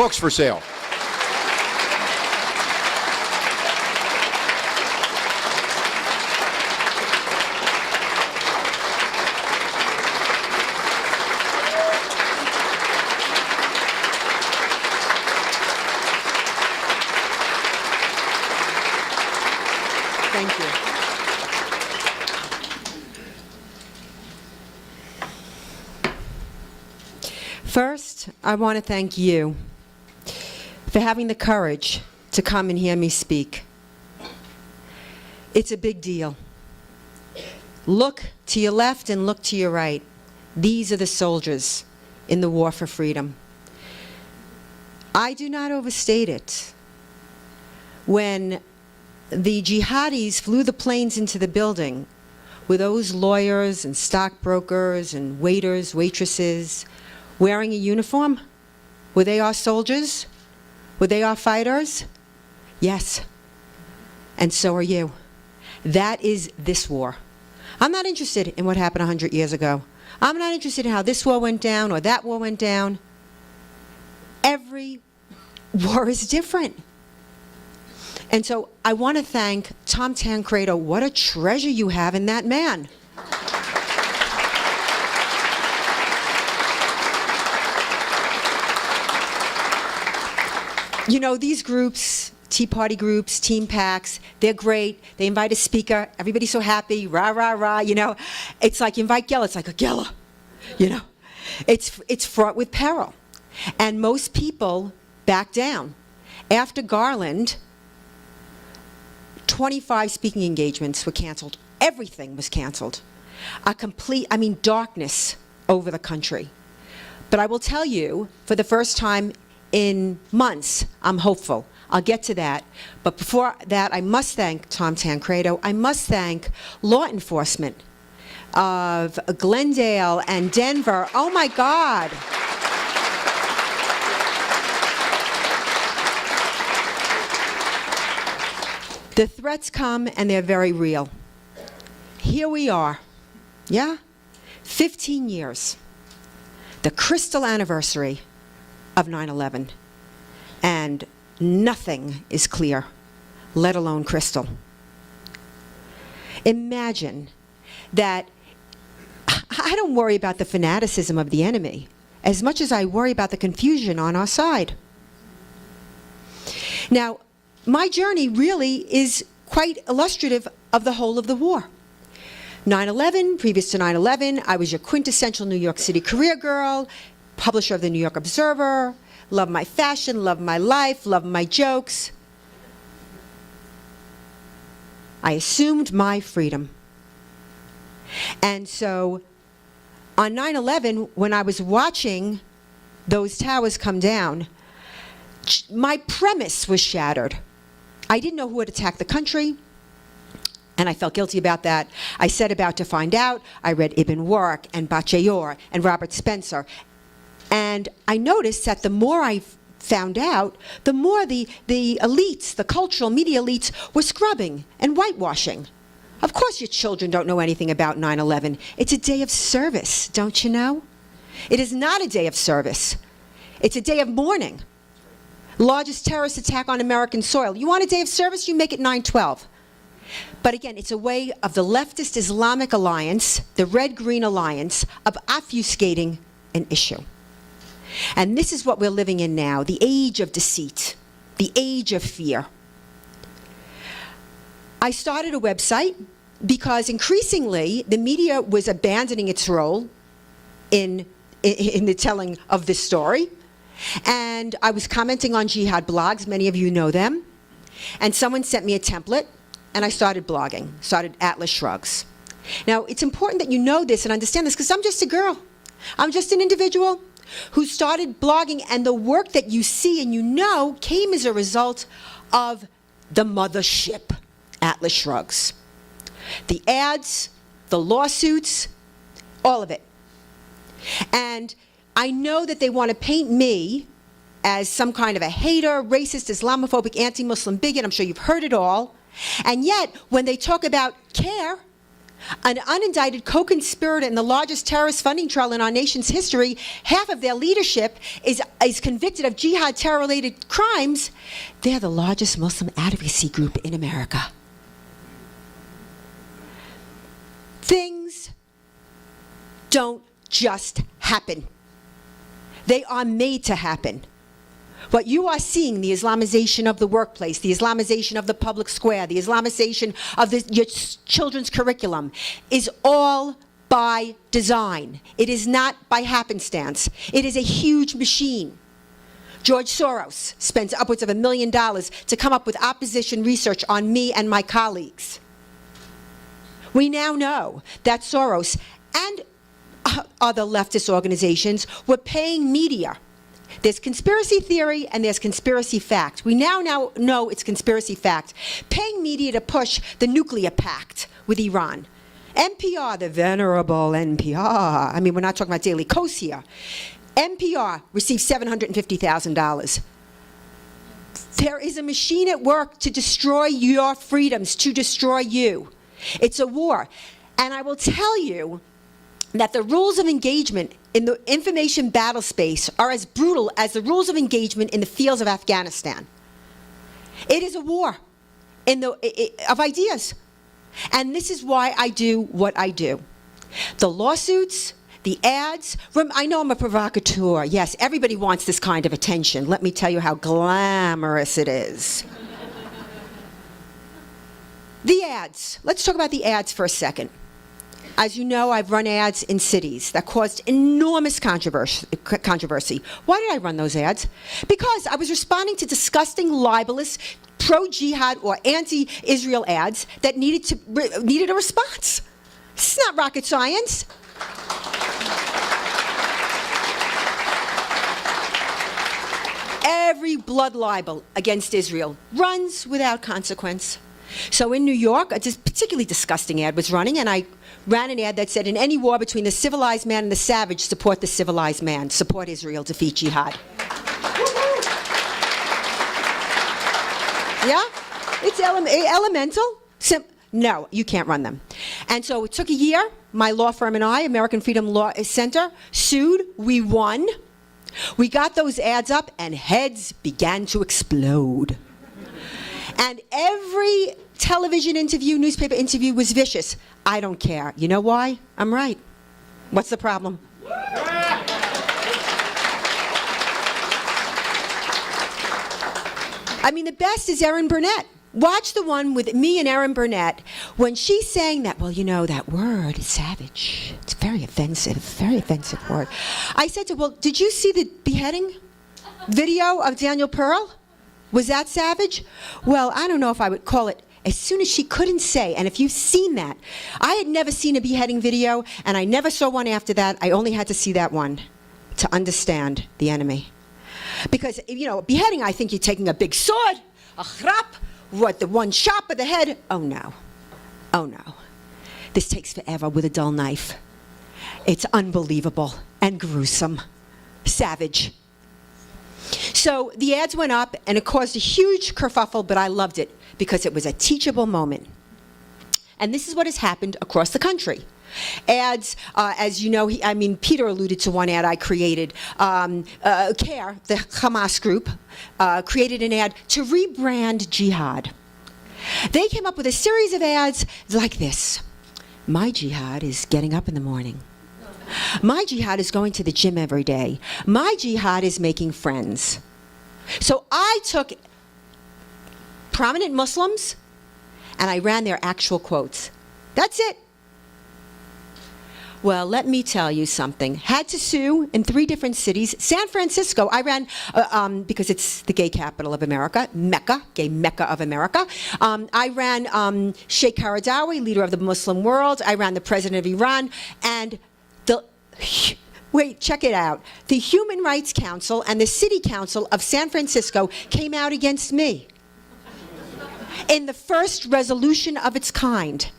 books for sale. Thank you. First, I want to thank you for having the courage to come and hear me speak. It's a big deal. Look to your left and look to your right. These are the soldiers in the war for freedom. I do not overstate it. When the jihadis flew the planes into the building with those lawyers and stockbrokers and waiters, waitresses wearing a uniform, were they our soldiers? Were they our fighters? Yes. And so are you. That is this war. I'm not interested in what happened 100 years ago. I'm not interested in how this war went down or that war went down. Every war is different. And so I want to thank Tom Tancredo. What a treasure you have in that man. You know, these groups, Tea Party groups, team packs, they're great. They invite a speaker. Everybody's so happy. Rah, rah, rah, you know. It's like you invite Geller. It's like a Geller, you know. It's fraught with peril. And most people back down. After Garland, 25 speaking engagements were canceled. Everything was canceled. A complete, darkness over the country. But I will tell you, for the first time in months, I'm hopeful. I'll get to that. But before that, I must thank Tom Tancredo. I must thank law enforcement of Glendale and Denver. Oh my God. The threats come and they're very real. Here we are, 15 years, the crystal anniversary of 9/11, and nothing is clear, let alone crystal. Imagine that I don't worry about the fanaticism of the enemy as much as I worry about the confusion on our side. Now, my journey really is quite illustrative of the whole of the war. 9/11, previous to 9/11, I was your quintessential New York City career girl, publisher of the New York Observer, love my fashion, love my life, love my jokes. I assumed my freedom. And so on 9/11, when I was watching those towers come down, my premise was shattered. I didn't know who had attacked the country, and I felt guilty about that. I set about to find out. I read Ibn Warq and Bacheyor and Robert Spencer. And I noticed that the more I found out, the more the elites, the cultural media elites, were scrubbing and whitewashing. Of course your children don't know anything about 9/11. It's a day of service, don't you know? It is not a day of service. It's a day of mourning. Largest terrorist attack on American soil. You want a day of service? You make it 9/12. But again, it's a way of the leftist Islamic alliance, the red-green alliance, of obfuscating an issue. And this is what we're living in now, the age of deceit, the age of fear. I started a website because increasingly the media was abandoning its role in the telling of this story. And I was commenting on jihad blogs, many of you know them. And someone sent me a template, and I started blogging, started Atlas Shrugs. Now, it's important that you know this and understand this, because I'm just a girl. I'm just an individual who started blogging, and the work that you see and you know came as a result of the mothership, Atlas Shrugs. The ads, the lawsuits, all of it. And I know that they want to paint me as some kind of a hater, racist, Islamophobic, anti-Muslim bigot. I'm sure you've heard it all. And yet, when they talk about care, an unindicted co-conspirator in the largest terrorist funding trial in our nation's history, half of their leadership is convicted of jihad terror-related crimes, they're the largest Muslim advocacy group in America. Things don't just happen. They are made to happen. What you are seeing, the Islamization of the workplace, the Islamization of the public square, the Islamization of your children's curriculum, is all by design. It is not by happenstance. It is a huge machine. George Soros spends upwards of $1 million to come up with opposition research on me and my colleagues. We now know that Soros and other leftist organizations were paying media. There's conspiracy theory and there's conspiracy fact. We now know it's conspiracy fact. Paying media to push the nuclear pact with Iran. NPR, the venerable NPR, I mean, we're not talking about Daily Kos here. NPR received $750,000. There is a machine at work to destroy your freedoms, to destroy you. It's a war. And I will tell you that the rules of engagement in the information battle space are as brutal as the rules of engagement in the fields of Afghanistan. It is a war of ideas. And this is why I do what I do. The lawsuits, the ads, I know I'm a provocateur. Yes, everybody wants this kind of attention. Let me tell you how glamorous it is. The ads. Let's talk about the ads for a second. As you know, I've run ads in cities that caused enormous controversy. Why did I run those ads? Because I was responding to disgusting, libelous, pro-jihad or anti-Israel ads that needed a response. This is not rocket science. Every blood libel against Israel runs without consequence. So in New York, a particularly disgusting ad was running, and I ran an ad that said, in any war between the civilized man and the savage, support the civilized man. Support Israel, defeat jihad. Yeah? It's elemental. No, you can't run them. And so it took a year. My law firm and I, American Freedom Law Center, sued. We won. We got those ads up, and heads began to explode. And every television interview, newspaper interview was vicious. I don't care. You know why? I'm right. What's the problem? I mean, the best is Erin Burnett. Watch the one with me and Erin Burnett when she's saying that, well, you know, that word is savage. It's very offensive word. I said to her, well, did you see the beheading video of Daniel Pearl? Was that savage? Well, I don't know if I would call it. As soon as she couldn't say, and if you've seen that, I had never seen a beheading video, and I never saw one after that. I only had to see that one to understand the enemy. Because, you know, beheading, I think you're taking a big sword, a chrap, the one chop of the head. Oh, no. Oh, no. This takes forever with a dull knife. It's unbelievable and gruesome. Savage. So the ads went up, and it caused a huge kerfuffle, but I loved it because it was a teachable moment. And this is what has happened across the country. Ads, as you know, Peter alluded to one ad I created. CARE, the Hamas group, created an ad to rebrand jihad. They came up with a series of ads like this. My jihad is getting up in the morning. My jihad is going to the gym every day. My jihad is making friends. So I took prominent Muslims and I ran their actual quotes. That's it. Well, let me tell you something. Had to sue in 3 different cities. San Francisco, I ran, because it's the gay capital of America, Mecca, gay Mecca of America. I ran Sheikh Qaradawi, leader of the Muslim world. I ran the president of Iran. And wait, check it out. The Human Rights Council and the City Council of San Francisco came out against me in the first resolution of its kind.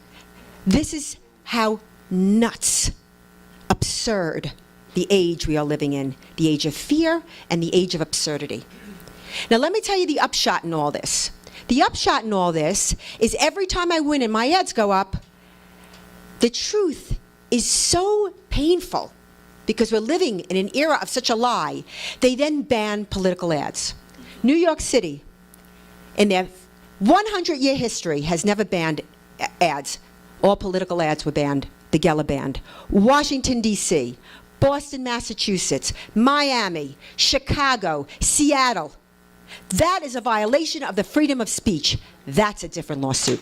This is how nuts, absurd the age we are living in, the age of fear and the age of absurdity. Now let me tell you the upshot in all this. The upshot in all this is every time I win and my ads go up, The truth is so painful because we're living in an era of such a lie. They then ban political ads. New York City, in their 100-year history, has never banned ads. All political ads were banned. The Geller banned. Washington, D.C., Boston, Massachusetts, Miami, Chicago, Seattle. That is a violation of the freedom of speech. That's a different lawsuit.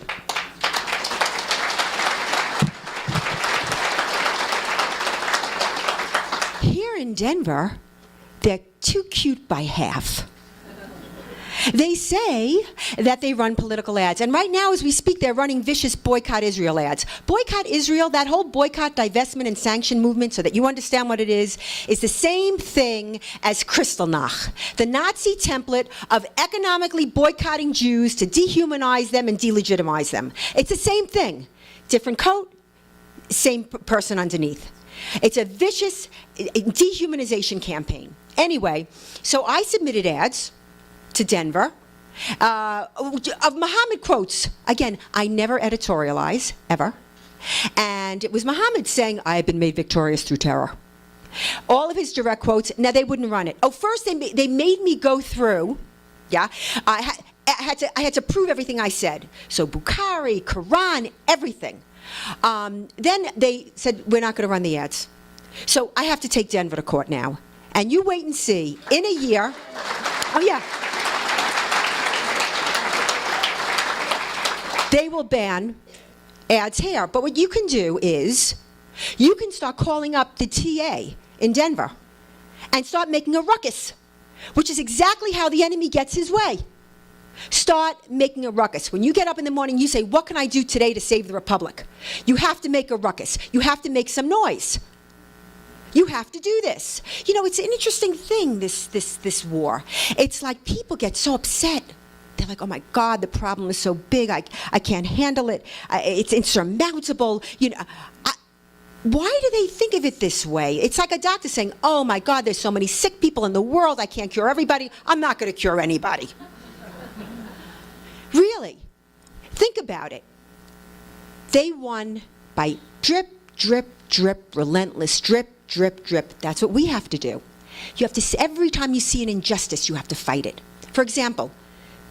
Here in Denver, they're too cute by half. They say that they run political ads. And right now, as we speak, they're running vicious Boycott Israel ads. Boycott Israel, that whole boycott, divestment, and sanction movement, so that you understand what it is the same thing as Kristallnacht, the Nazi template of economically boycotting Jews to dehumanize them and delegitimize them. It's the same thing. Different coat, same person underneath. It's a vicious dehumanization campaign. Anyway, so I submitted ads to Denver of Muhammad quotes. Again, I never editorialize, ever. And it was Muhammad saying, I have been made victorious through terror. All of his direct quotes. Now, they wouldn't run it. Oh, first they made me go through, yeah, I had to prove everything I said. So Bukhari, Quran, everything. Then they said, we're not going to run the ads. So I have to take Denver to court now. And you wait and see. In a year, oh yeah, they will ban ads here. But what you can do is, you can start calling up the TA in Denver and start making a ruckus, which is exactly how the enemy gets his way. Start making a ruckus. When you get up in the morning, you say, what can I do today to save the Republic? You have to make a ruckus. You have to make some noise. You have to do this. You know, it's an interesting thing, this war. It's like people get so upset. They're like, oh my God, the problem is so big. I can't handle it. It's insurmountable. You know, why do they think of it this way? It's like a doctor saying, oh my God, there's so many sick people in the world. I can't cure everybody. I'm not going to cure anybody. Really, think about it. They won by drip, drip, drip, relentless drip, drip, drip. That's what we have to do. You have to, every time you see an injustice, you have to fight it. For example,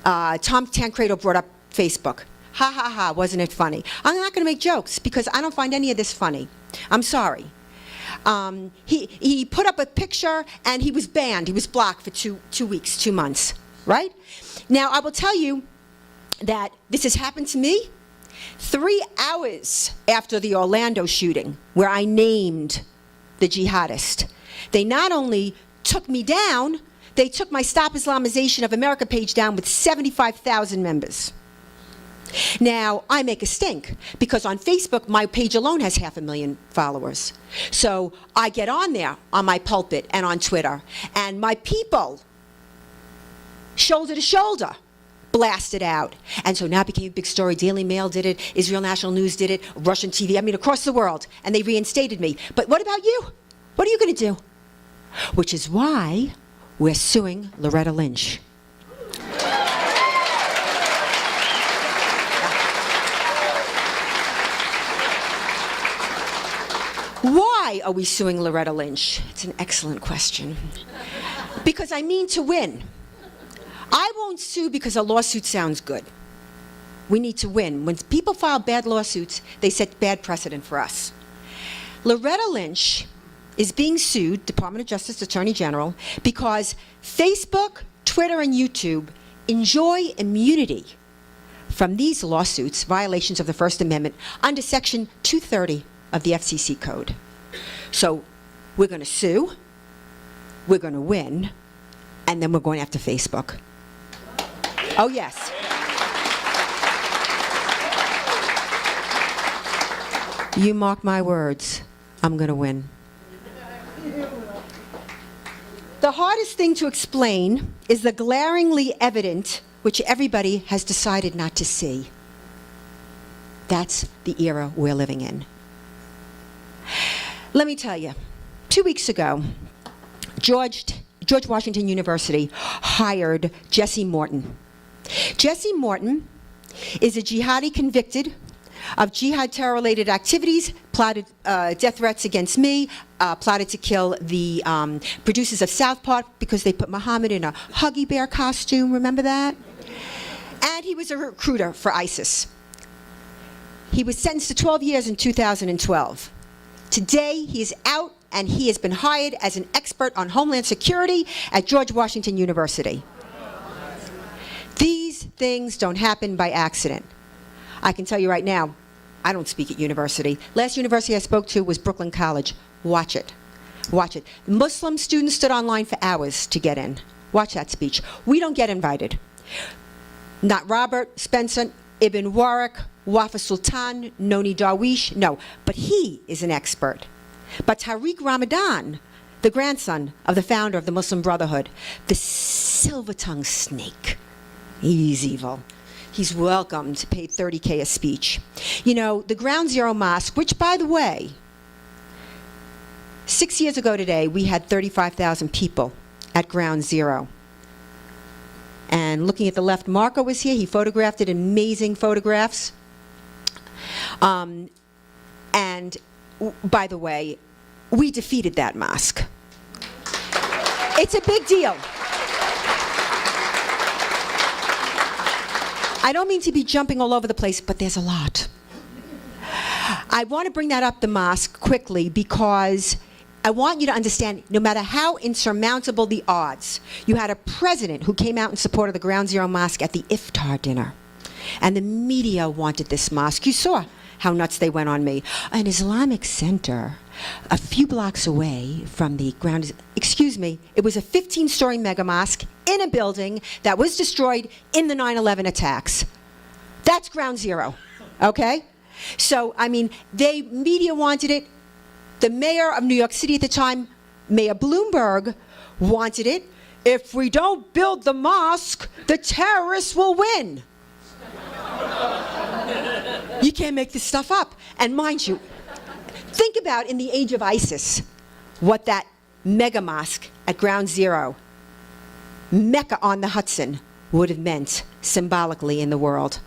Tom Tancredo brought up Facebook. Ha ha ha, wasn't it funny? I'm not going to make jokes because I don't find any of this funny. I'm sorry. He put up a picture and he was banned. He was blocked for 2 weeks, 2 months, right? Now, I will tell you that this has happened to me 3 hours after the Orlando shooting, where I named the jihadist. They not only took me down, they took my Stop Islamization of America page down with 75,000 members. Now, I make a stink, because on Facebook, my page alone has 500,000 followers. So I get on there, on my pulpit and on Twitter, and my people, shoulder to shoulder, blast it out. And so now it became a big story. Daily Mail did it, Israel National News did it, Russian TV, I mean, across the world, and they reinstated me. But what about you? What are you going to do? Which is why we're suing Loretta Lynch. Why are we suing Loretta Lynch? It's an excellent question. Because I mean to win. I won't sue because a lawsuit sounds good. We need to win. When people file bad lawsuits, they set bad precedent for us. Loretta Lynch is being sued, Department of Justice Attorney General, because Facebook, Twitter, and YouTube enjoy immunity from these lawsuits, violations of the First Amendment, under Section 230 of the FCC Code. So we're going to sue, we're going to win, and then we're going after Facebook. Oh, yes. You mark my words, I'm going to win. The hardest thing to explain is the glaringly evident, which everybody has decided not to see. That's the era we're living in. Let me tell you, 2 weeks ago, George Washington University hired Jesse Morton. Jesse Morton is a jihadi convicted of jihad terror-related activities, plotted death threats against me, plotted to kill the producers of South Park because they put Muhammad in a Huggy Bear costume, remember that? And he was a recruiter for ISIS. He was sentenced to 12 years in 2012. Today, he is out and he has been hired as an expert on Homeland Security at George Washington University. These things don't happen by accident. I can tell you right now, I don't speak at university. Last university I spoke to was Brooklyn College. Watch it. Watch it. Muslim students stood online for hours to get in. Watch that speech. We don't get invited. Not Robert, Spencer, Ibn Warwick, Wafa Sultan, Noni Darwish, no. But he is an expert. But Tariq Ramadan, the grandson of the founder of the Muslim Brotherhood, the silver-tongued snake, he's evil. He's welcomed, paid $30K a speech. You know, the Ground Zero Mosque, which, by the way, 6 years ago today, we had 35,000 people at Ground Zero. And looking at the left, Marco was here. He photographed it, amazing photographs. And by the way, we defeated that mosque. It's a big deal. I don't mean to be jumping all over the place, but there's a lot. I want to bring that up, the mosque, quickly, because I want you to understand, no matter how insurmountable the odds, you had a president who came out in support of the Ground Zero Mosque at the iftar dinner. And the media wanted this mosque. You saw how nuts they went on me. An Islamic center a few blocks away from the ground, excuse me, it was a 15-story mega mosque in a building that was destroyed in the 9/11 attacks. That's Ground Zero, okay? So, I mean, media wanted it. The mayor of New York City at the time, Mayor Bloomberg, wanted it. If we don't build the mosque, the terrorists will win. You can't make this stuff up. And mind you, think about in the age of ISIS, what that mega mosque at Ground Zero, Mecca on the Hudson, would have meant symbolically in the world.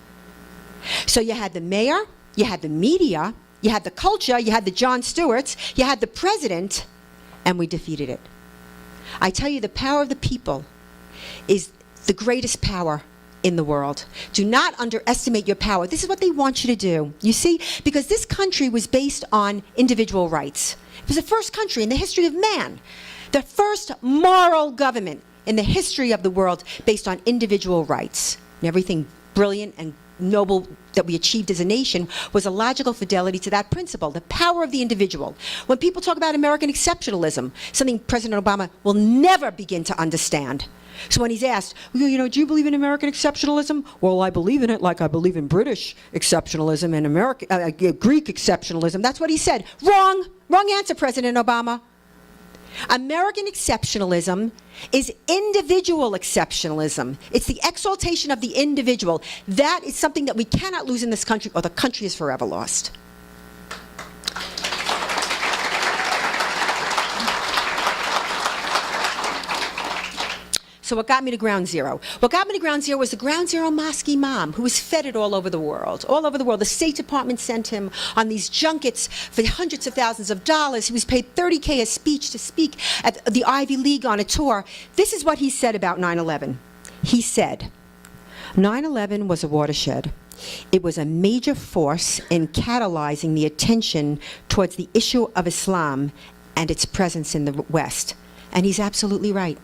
So you had the mayor, you had the media, you had the culture, you had the Jon Stewarts, you had the president, and we defeated it. I tell you, the power of the people is the greatest power in the world. Do not underestimate your power. This is what they want you to do. You see, because this country was based on individual rights. It was the first country in the history of man, the first moral government in the history of the world based on individual rights. And everything brilliant and noble that we achieved as a nation was a logical fidelity to that principle, the power of the individual. When people talk about American exceptionalism, something President Obama will never begin to understand. So when he's asked, you know, do you believe in American exceptionalism? Well, I believe in it like I believe in British exceptionalism and Greek exceptionalism. That's what he said. Wrong. Wrong answer, President Obama. American exceptionalism is individual exceptionalism. It's the exaltation of the individual. That is something that we cannot lose in this country, or the country is forever lost. So what got me to Ground Zero? What got me to Ground Zero was the Ground Zero mosque imam, who was feted all over the world. All over the world. The State Department sent him on these junkets for hundreds of thousands of dollars. He was paid $30K a speech to speak at the Ivy League on a tour. This is what he said about 9/11. He said, 9/11 was a watershed. It was a major force in catalyzing the attention towards the issue of Islam and its presence in the West. And he's absolutely right.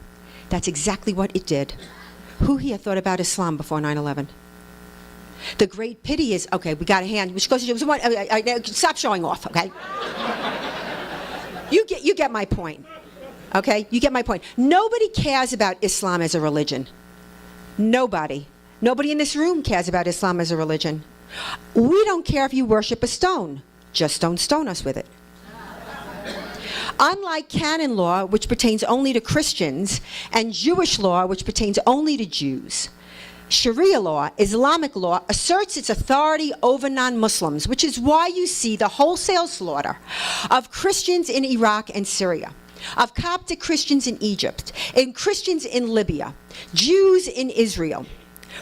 That's exactly what it did. Who here thought about Islam before 9/11? The great pity is, okay, we got a hand. We should go stop showing off, okay? You get my point, okay? You get my point. Nobody cares about Islam as a religion. Nobody. Nobody in this room cares about Islam as a religion. We don't care if you worship a stone. Just don't stone us with it. Unlike canon law, which pertains only to Christians, and Jewish law, which pertains only to Jews, Sharia law, Islamic law, asserts its authority over non-Muslims, which is why you see the wholesale slaughter of Christians in Iraq and Syria, of Coptic Christians in Egypt, and Christians in Libya, Jews in Israel,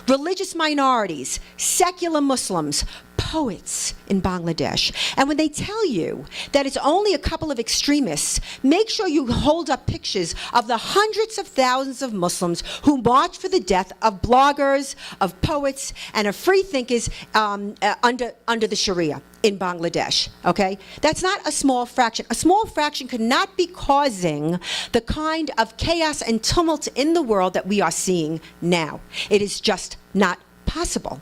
religious minorities, secular Muslims, poets in Bangladesh. And when they tell you that it's only a couple of extremists, make sure you hold up pictures of the hundreds of thousands of Muslims who marched for the death of bloggers, of poets, and of free thinkers under the Sharia in Bangladesh, okay? That's not a small fraction. A small fraction could not be causing the kind of chaos and tumult in the world that we are seeing now. It is just not possible.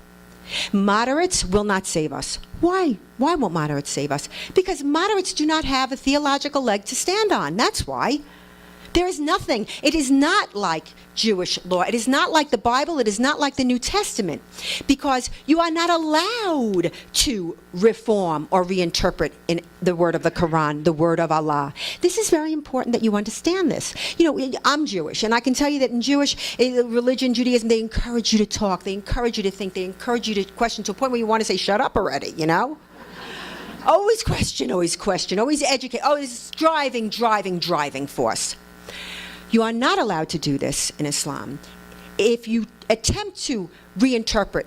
Moderates will not save us. Why? Why won't moderates save us? Because moderates do not have a theological leg to stand on. That's why. There is nothing. It is not like Jewish law. It is not like the Bible. It is not like the New Testament. Because you are not allowed to reform or reinterpret in the word of the Quran, the word of Allah. This is very important that you understand this. You know, I'm Jewish, and I can tell you that in Jewish religion, Judaism, they encourage you to talk. They encourage you to think. They encourage you to question to a point where you want to say, shut up already, you know? Always question, always educate. Oh, this is driving force. You are not allowed to do this in Islam. If you attempt to reinterpret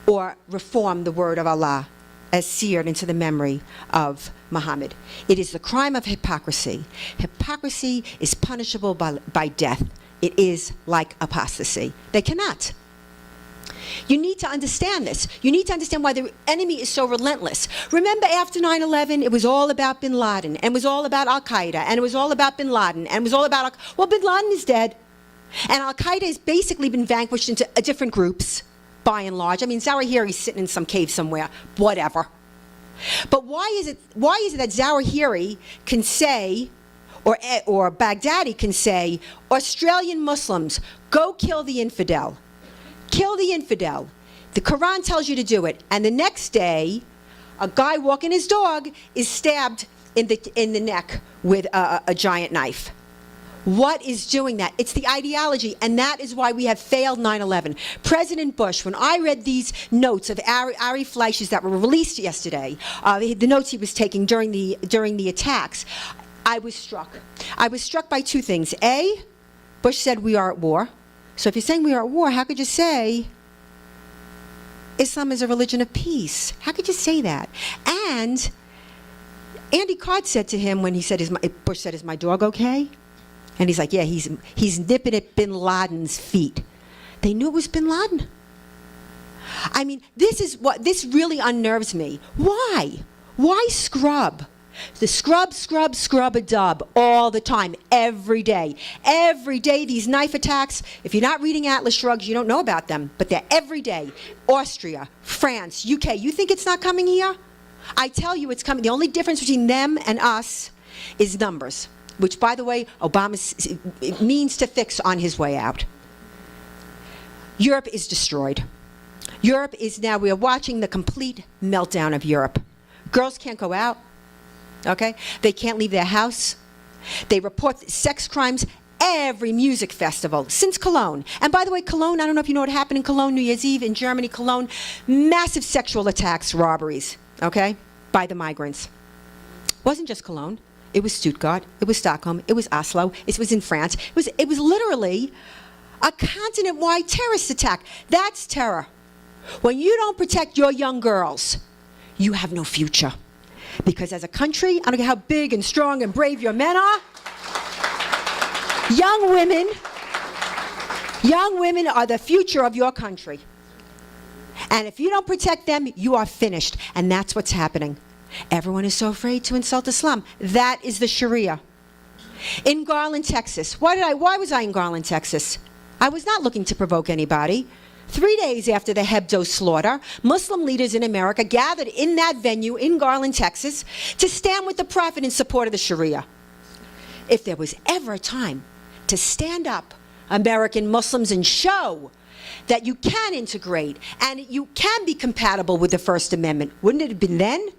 or reform the word of Allah as seared into the memory of Muhammad, it is the crime of hypocrisy. Hypocrisy is punishable by death. It is like apostasy. They cannot. You need to understand this. You need to understand why the enemy is so relentless. Remember, after 9/11, it was all about bin Laden, and it was all about Al-Qaeda, and it was all about bin Laden, and it was all about, well, bin Laden is dead. And Al-Qaeda has basically been vanquished into different groups, by and large. I mean, Zawahiri's sitting in some cave somewhere, whatever. But why is it that Zawahiri can say, or Baghdadi can say, Australian Muslims, go kill the infidel. Kill the infidel. The Quran tells you to do it. And the next day, a guy walking his dog is stabbed in the neck with a giant knife. What is doing that? It's the ideology, and that is why we have failed 9/11. President Bush, when I read these notes of Ari Fleisch's that were released yesterday, the notes he was taking during the attacks, I was struck. I was struck by two things. A, Bush said we are at war. So if you're saying we are at war, how could you say Islam is a religion of peace? How could you say that? And Andy Card said to him when he said, Bush said, is my dog okay? And he's like, yeah, he's nipping at bin Laden's feet. They knew it was bin Laden. I mean, this really unnerves me. Why? Why scrub? The scrub-a-dub all the time, every day. Every day, these knife attacks, if you're not reading Atlas Shrugged, you don't know about them, but they're every day. Austria, France, UK, you think it's not coming here? I tell you it's coming. The only difference between them and us is numbers, which, by the way, Obama means to fix on his way out. Europe is destroyed. Europe is now, we are watching the complete meltdown of Europe. Girls can't go out. Okay? They can't leave their house. They report sex crimes every music festival since Cologne. And by the way, Cologne, I don't know if you know what happened in Cologne, New Year's Eve in Germany, Cologne, massive sexual attacks, robberies, okay, by the migrants. It wasn't just Cologne. It was Stuttgart. It was Stockholm. It was Oslo. It was in France. It was literally a continent-wide terrorist attack. That's terror. When you don't protect your young girls, you have no future. Because as a country, I don't care how big and strong and brave your men are, young women are the future of your country. And if you don't protect them, you are finished. And that's what's happening. Everyone is so afraid to insult Islam. That is the Sharia. In Garland, Texas. Why was I in Garland, Texas? I was not looking to provoke anybody. 3 days after the Hebdo slaughter, Muslim leaders in America gathered in that venue in Garland, Texas, to stand with the Prophet in support of the Sharia. If there was ever a time to stand up, American Muslims, and show that you can integrate and you can be compatible with the First Amendment, wouldn't it have been then?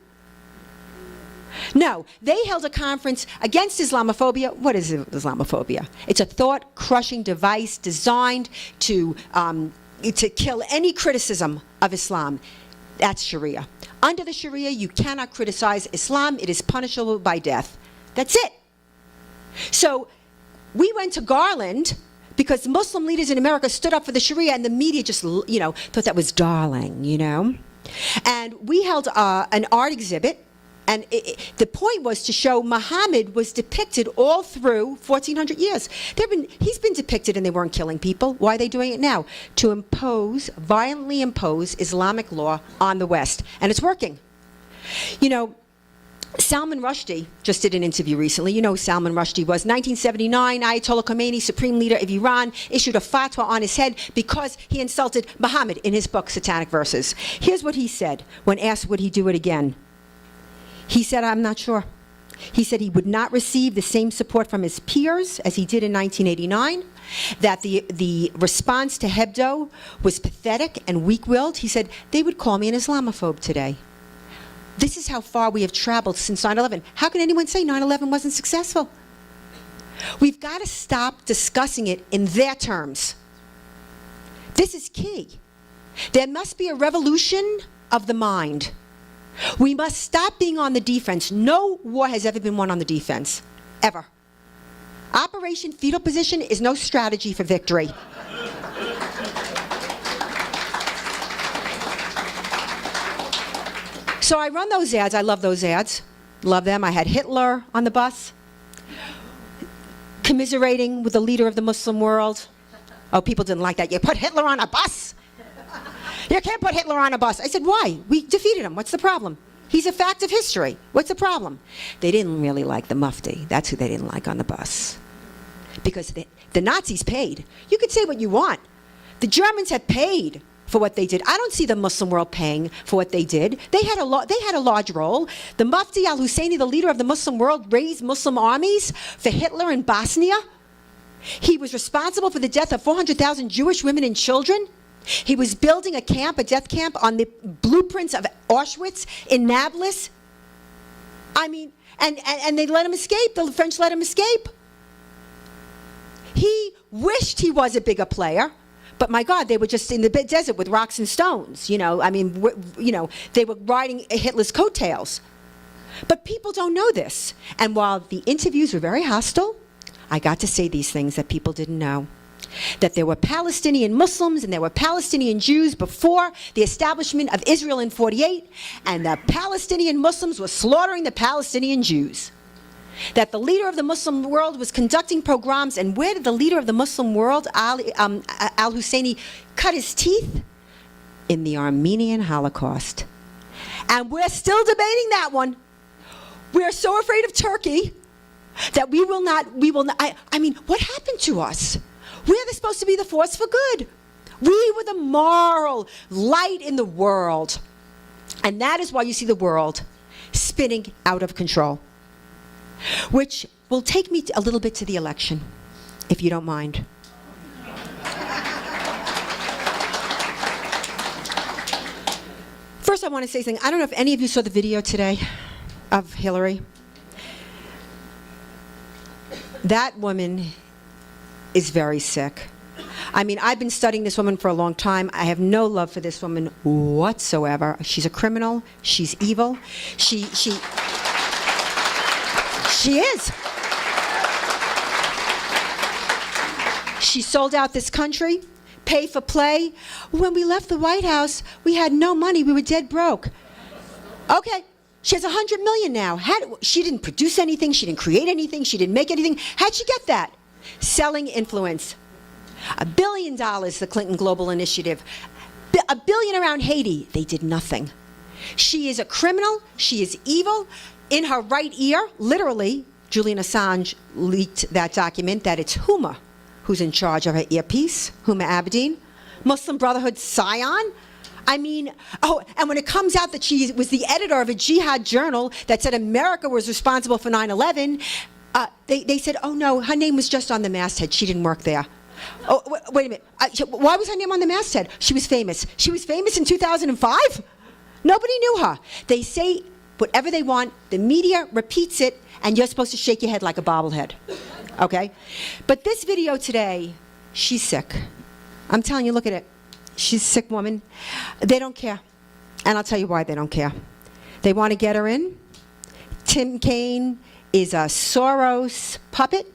No, they held a conference against Islamophobia. What is Islamophobia? It's a thought-crushing device designed to kill any criticism of Islam. That's Sharia. Under the Sharia, you cannot criticize Islam. It is punishable by death. That's it. So we went to Garland because Muslim leaders in America stood up for the Sharia, and the media just, thought that was darling, And we held an art exhibit, and the point was to show Muhammad was depicted all through 1400 years. He's been depicted and they weren't killing people. Why are they doing it now? To violently impose Islamic law on the West. And it's working. You know, Salman Rushdie just did an interview recently. You know who Salman Rushdie was. 1979, Ayatollah Khomeini, supreme leader of Iran, issued a fatwa on his head because he insulted Muhammad in his book, Satanic Verses. Here's what he said when asked would he do it again. He said, I'm not sure. He said he would not receive the same support from his peers as he did in 1989, that the response to Hebdo was pathetic and weak-willed. He said, they would call me an Islamophobe today. This is how far we have traveled since 9/11. How can anyone say 9/11 wasn't successful? We've got to stop discussing it in their terms. This is key. There must be a revolution of the mind. We must stop being on the defense. No war has ever been won on the defense, ever. Operation Fetal Position is no strategy for victory. So I run those ads. I love those ads. Love them. I had Hitler on the bus, commiserating with the leader of the Muslim world. Oh, people didn't like that. You put Hitler on a bus? You can't put Hitler on a bus. I said, why? We defeated him. What's the problem? He's a fact of history. What's the problem? They didn't really like the Mufti. That's who they didn't like on the bus. Because the Nazis paid. You could say what you want. The Germans have paid for what they did. I don't see the Muslim world paying for what they did. They had a large role. The Mufti al-Husseini, the leader of the Muslim world, raised Muslim armies for Hitler in Bosnia. He was responsible for the death of 400,000 Jewish women and children. He was building a death camp on the blueprints of Auschwitz in Nablus. I mean, and they let him escape. The French let him escape. He wished he was a bigger player. But my God, they were just in the desert with rocks and stones. You know, I mean, they were riding Hitler's coattails. But people don't know this. And while the interviews were very hostile, I got to say these things that people didn't know. That there were Palestinian Muslims and there were Palestinian Jews before the establishment of Israel in 48, and the Palestinian Muslims were slaughtering the Palestinian Jews. That the leader of the Muslim world was conducting pogroms, and where did the leader of the Muslim world, al-Husseini, cut his teeth? In the Armenian Holocaust. And we're still debating that one. We're so afraid of Turkey that we will not, I mean, what happened to us? We're supposed to be the force for good. We were the moral light in the world. And that is why you see the world spinning out of control. Which will take me a little bit to the election, if you don't mind. First, I want to say something. I don't know if any of you saw the video today of Hillary. That woman is very sick. I mean, I've been studying this woman for a long time. I have no love for this woman whatsoever. She's a criminal. She's evil. She is. She sold out this country, pay for play. When we left the White House, we had no money. We were dead broke. Okay, she has $100 million now. She didn't produce anything. She didn't create anything. She didn't make anything. How'd she get that? Selling influence. $1 billion, the Clinton Global Initiative. $1 billion around Haiti. They did nothing. She is a criminal. She is evil. In her right ear, literally, Julian Assange leaked that document that it's Huma who's in charge of her earpiece, Huma Abedin, Muslim Brotherhood scion. I mean, oh, and when it comes out that she was the editor of a jihad journal that said America was responsible for 9/11, they said, oh no, her name was just on the masthead. She didn't work there. Oh, wait a minute. Why was her name on the masthead? She was famous. She was famous in 2005? Nobody knew her. They say whatever they want, the media repeats it, and you're supposed to shake your head like a bobblehead, okay? But this video today, she's sick. I'm telling you, look at it. She's a sick woman. They don't care, and I'll tell you why they don't care. They want to get her in. Tim Kaine is a Soros puppet.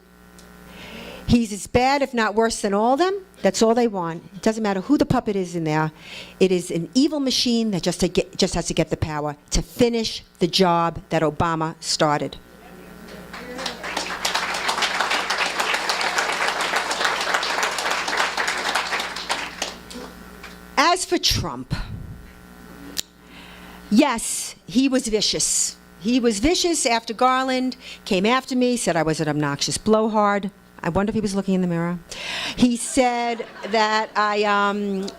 He's as bad, if not worse, than all of them. That's all they want. It doesn't matter who the puppet is in there. It is an evil machine that just has to get the power to finish the job that Obama started. As for Trump, yes, he was vicious. He was vicious after Garland came after me, said I was an obnoxious blowhard. I wonder if he was looking in the mirror. He said that I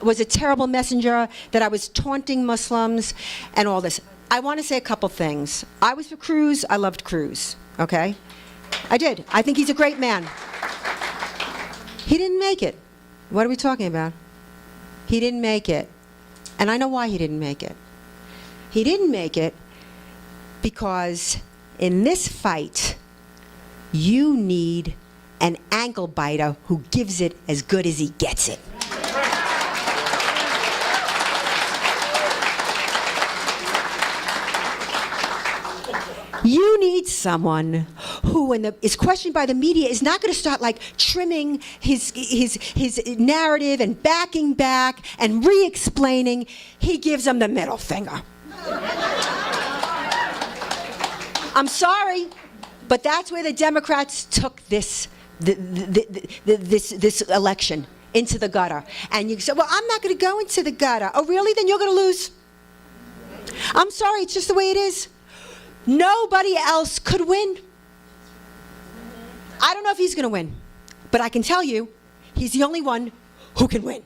was a terrible messenger, that I was taunting Muslims, and all this. I want to say a couple things. I was for Cruz. I loved Cruz, okay? I did. I think he's a great man. He didn't make it. What are we talking about? He didn't make it. And I know why he didn't make it. He didn't make it because in this fight, you need an ankle biter who gives it as good as he gets it. You need someone who, when is questioned by the media, is not going to start like trimming his narrative and backing back and re-explaining. He gives them the middle finger. I'm sorry, but that's where the Democrats took this election, into the gutter. And you say, well, I'm not going to go into the gutter. Oh, really? Then you're going to lose. I'm sorry, it's just the way it is. Nobody else could win. I don't know if he's going to win, but I can tell you, he's the only one who can win.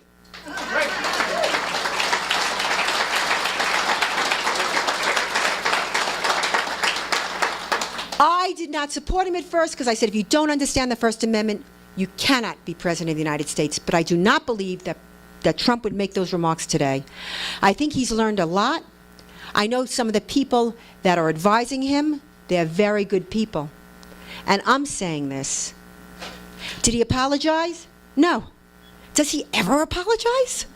I did not support him at first because I said, if you don't understand the First Amendment, you cannot be President of the United States. But I do not believe that Trump would make those remarks today. I think he's learned a lot. I know some of the people that are advising him, they're very good people. And I'm saying this. Did he apologize? No. Does he ever apologize?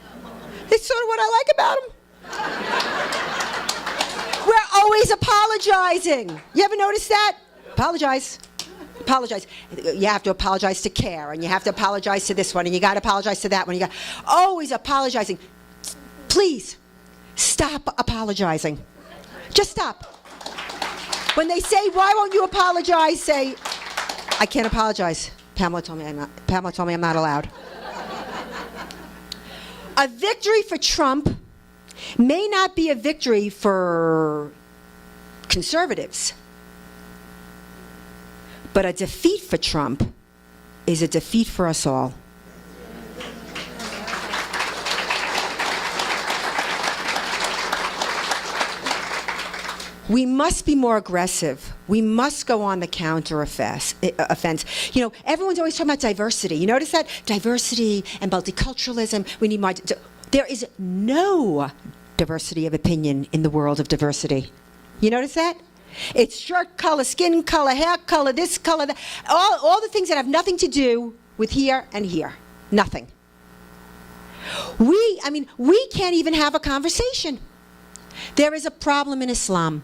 It's sort of what I like about him. We're always apologizing. You ever notice that? Apologize. Apologize. You have to apologize to CARE, and you have to apologize to this one, and you got to apologize to that one. You got always apologizing. Please. Stop apologizing. Just stop. When they say, why won't you apologize, say, I can't apologize. Pamela told me I'm not allowed. A victory for Trump may not be a victory for conservatives, but a defeat for Trump is a defeat for us all. We must be more aggressive. We must go on the counter offense. You know, everyone's always talking about diversity. You notice that? Diversity and multiculturalism. We need more. There is no diversity of opinion in the world of diversity. You notice that? It's shirt color, skin color, hair color, this color, that. All the things that have nothing to do with here and here. Nothing. We can't even have a conversation. There is a problem in Islam.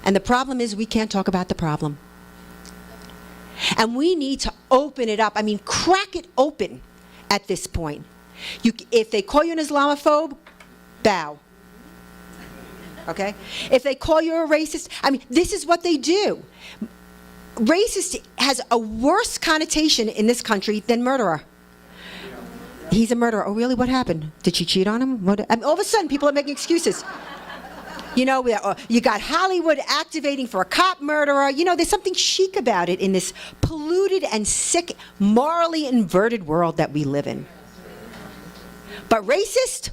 And the problem is we can't talk about the problem. And we need to open it up. I mean, crack it open at this point. If they call you an Islamophobe, bow. Okay? If they call you a racist, I mean, this is what they do. Racist has a worse connotation in this country than murderer. He's a murderer. Oh, really? What happened? Did she cheat on him? All of a sudden, people are making excuses. You know, you got Hollywood activating for a cop murderer. You know, there's something chic about it in this polluted and sick, morally inverted world that we live in. But racist?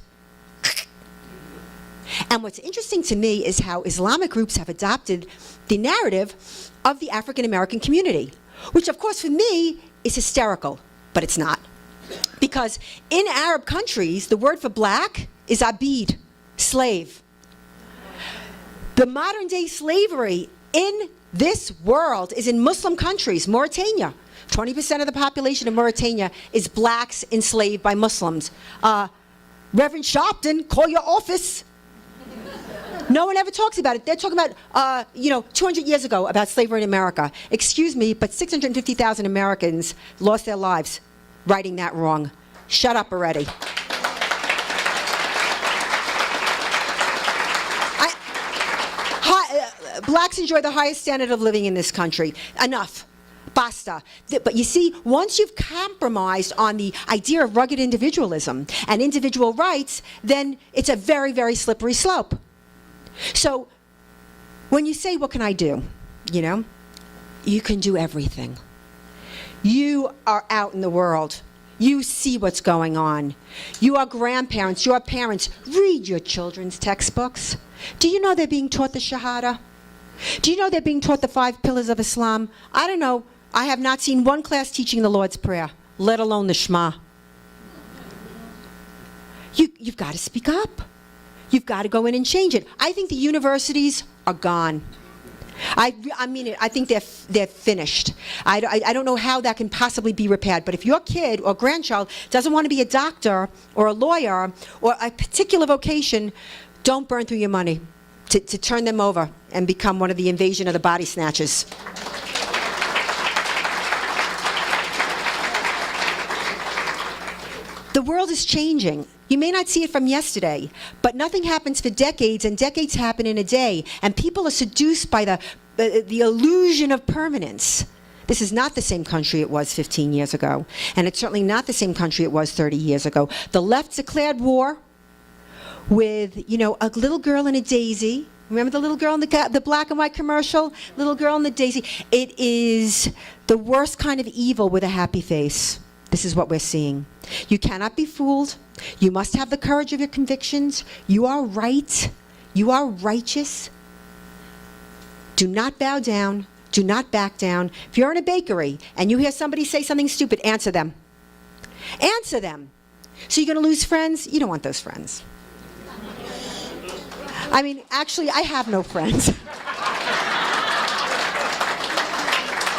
And what's interesting to me is how Islamic groups have adopted the narrative of the African American community, which of course for me is hysterical, but it's not. Because in Arab countries, the word for black is abid, slave. The modern day slavery in this world is in Muslim countries. Mauritania, 20% of the population of Mauritania is blacks enslaved by Muslims. Reverend Sharpton, call your office. No one ever talks about it. They're talking about, 200 years ago about slavery in America. Excuse me, but 650,000 Americans lost their lives writing that wrong. Shut up already. Blacks enjoy the highest standard of living in this country. Enough. Basta. But you see, once you've compromised on the idea of rugged individualism and individual rights, then it's a very, very slippery slope. So when you say, what can I do? You can do everything. You are out in the world. You see what's going on. You are grandparents. You are parents. Read your children's textbooks. Do you know they're being taught the Shahada? Do you know they're being taught the 5 pillars of Islam? I don't know. I have not seen one class teaching the Lord's Prayer, let alone the Shema. You've got to speak up. You've got to go in and change it. I think the universities are gone. I mean it. I think they're finished. I don't know how that can possibly be repaired. But if your kid or grandchild doesn't want to be a doctor or a lawyer or a particular vocation, don't burn through your money to turn them over and become one of the invasion of the body snatchers. The world is changing. You may not see it from yesterday, but nothing happens for decades, and decades happen in a day, and people are seduced by the illusion of permanence. This is not the same country it was 15 years ago, and it's certainly not the same country it was 30 years ago. The left declared war with, a little girl in a daisy. Remember the little girl in the black and white commercial? Little girl in the daisy. It is the worst kind of evil with a happy face. This is what we're seeing. You cannot be fooled. You must have the courage of your convictions. You are right. You are righteous. Do not bow down. Do not back down. If you're in a bakery and you hear somebody say something stupid, answer them. Answer them. So you're going to lose friends? You don't want those friends. I mean, actually, I have no friends.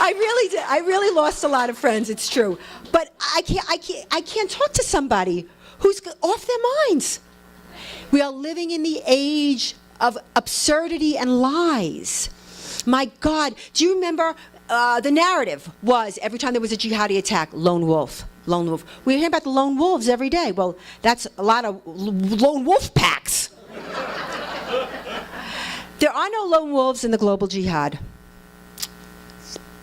I really did. I really lost a lot of friends, it's true. But I can't talk to somebody who's off their minds. We are living in the age of absurdity and lies. My God, do you remember the narrative was every time there was a jihadi attack, lone wolf, lone wolf. We hear about the lone wolves every day. Well, that's a lot of lone wolf packs. There are no lone wolves in the global jihad.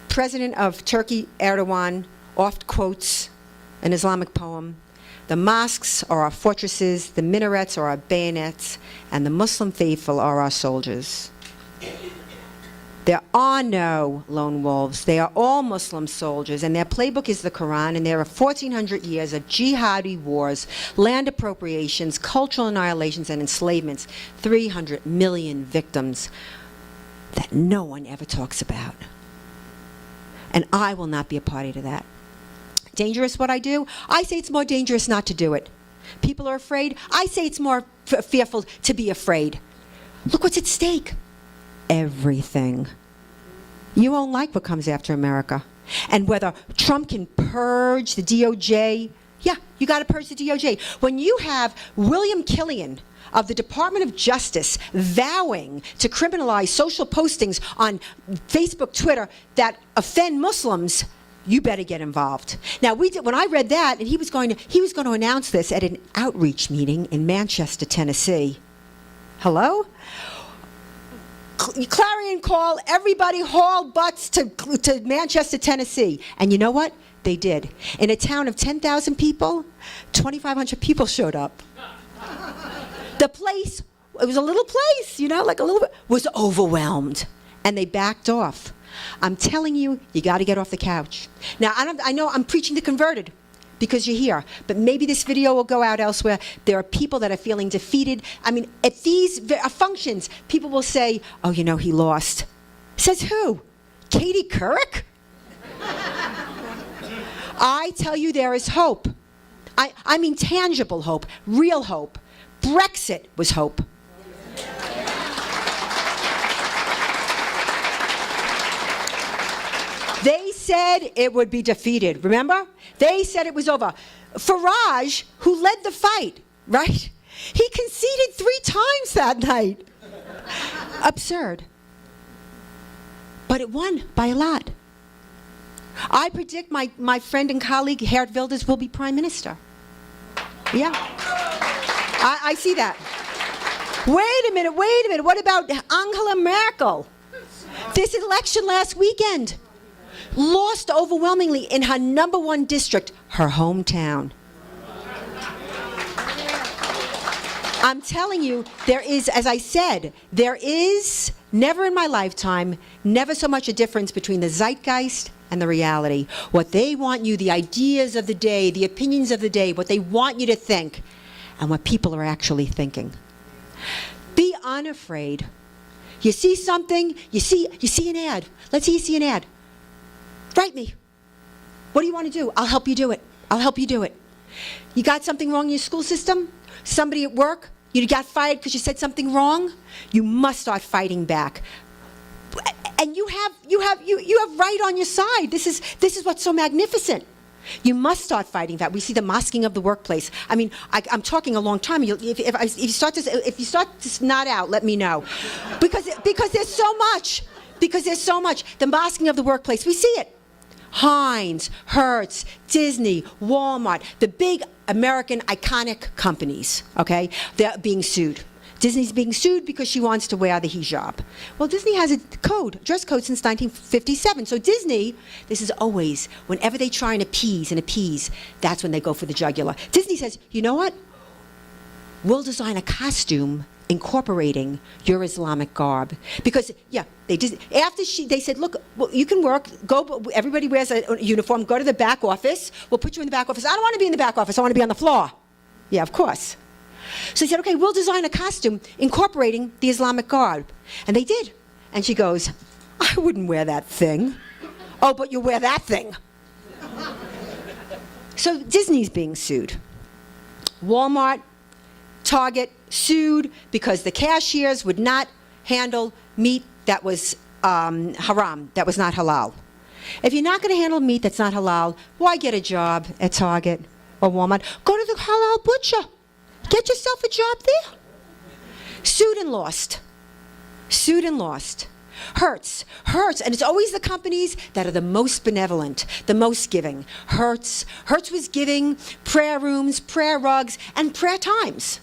President of Turkey, Erdogan, oft quotes an Islamic poem. The mosques are our fortresses, the minarets are our bayonets, and the Muslim faithful are our soldiers. There are no lone wolves. They are all Muslim soldiers, and their playbook is the Quran, and there are 1,400 years of jihadi wars, land appropriations, cultural annihilations, and enslavements. 300 million victims that no one ever talks about. And I will not be a party to that. Dangerous what I do? I say it's more dangerous not to do it. People are afraid. I say it's more fearful to be afraid. Look what's at stake. Everything. You won't like what comes after America. And whether Trump can purge the DOJ, yeah, you got to purge the DOJ. When you have William Killian of the Department of Justice vowing to criminalize social postings on Facebook, Twitter that offend Muslims, you better get involved. Now, when I read that, and he was going to announce this at an outreach meeting in Manchester, Tennessee. Hello? Clarion call, everybody haul butts to Manchester, Tennessee. And you know what? They did. In a town of 10,000 people, 2,500 people showed up. The place, it was a little place, like a little bit, was overwhelmed. And they backed off. I'm telling you, you got to get off the couch. Now, I know I'm preaching to converted because you're here, but maybe this video will go out elsewhere. There are people that are feeling defeated. I mean, at these functions, people will say, oh, he lost. Says who? Katie Couric? I tell you, there is hope. I mean tangible hope, real hope. Brexit was hope. They said it would be defeated, remember? They said it was over. Farage, who led the fight, right? He conceded 3 times that night. Absurd. But it won by a lot. I predict my friend and colleague, Geert Wilders, will be prime minister. Yeah. I see that. Wait a minute. What about Angela Merkel? This election last weekend lost overwhelmingly in her number one district, her hometown. I'm telling you, there is, as I said, there is never in my lifetime, never so much a difference between the zeitgeist and the reality. What they want you, the ideas of the day, the opinions of the day, what they want you to think, and what people are actually thinking. Be unafraid. You see something, you see an ad. Let's say you see an ad. Write me. What do you want to do? I'll help you do it. I'll help you do it. You got something wrong in your school system? Somebody at work, you got fired because you said something wrong? You must start fighting back. And you have right on your side. This is what's so magnificent. You must start fighting that. We see the mosquing of the workplace. I mean, I'm talking a long time. If you start to nod out, let me know, because there's so much. Because there's so much. The mosquing of the workplace. We see it. Heinz, Hertz, Disney, Walmart, the big American iconic companies. Okay, they're being sued. Disney's being sued because she wants to wear the hijab. Well, Disney has a dress code since 1957. So Disney, this is always, whenever they try and appease, that's when they go for the jugular. Disney says, you know what? We'll design a costume incorporating your Islamic garb. Because, yeah, they said, look, well, you can work, everybody wears a uniform, go to the back office, we'll put you in the back office. I don't want to be in the back office, I want to be on the floor. Yeah, of course. So he said, okay, we'll design a costume incorporating the Islamic garb. And they did. And she goes, I wouldn't wear that thing. Oh, but you wear that thing. So Disney's being sued. Walmart, Target sued because the cashiers would not handle meat that was haram, that was not halal. If you're not going to handle meat that's not halal, why get a job at Target or Walmart? Go to the halal butcher. Get yourself a job there. Sued and lost. Sued and lost. Hertz, and it's always the companies that are the most benevolent, the most giving. Hertz was giving prayer rooms, prayer rugs, and prayer times.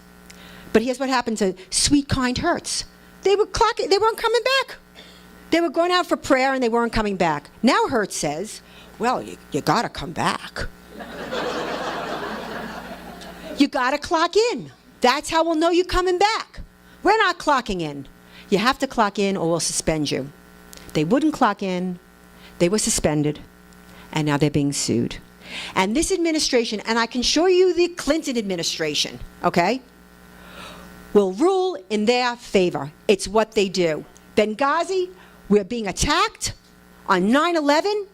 But here's what happened to sweet, kind Hertz. They weren't coming back. They were going out for prayer and they weren't coming back. Now Hertz says, well, you gotta come back. You gotta clock in. That's how we'll know you're coming back. We're not clocking in. You have to clock in or we'll suspend you. They wouldn't clock in, they were suspended, and now they're being sued. And this administration, and I can show you the Clinton administration, okay, will rule in their favor. It's what they do. Benghazi, we're being attacked on 9/11,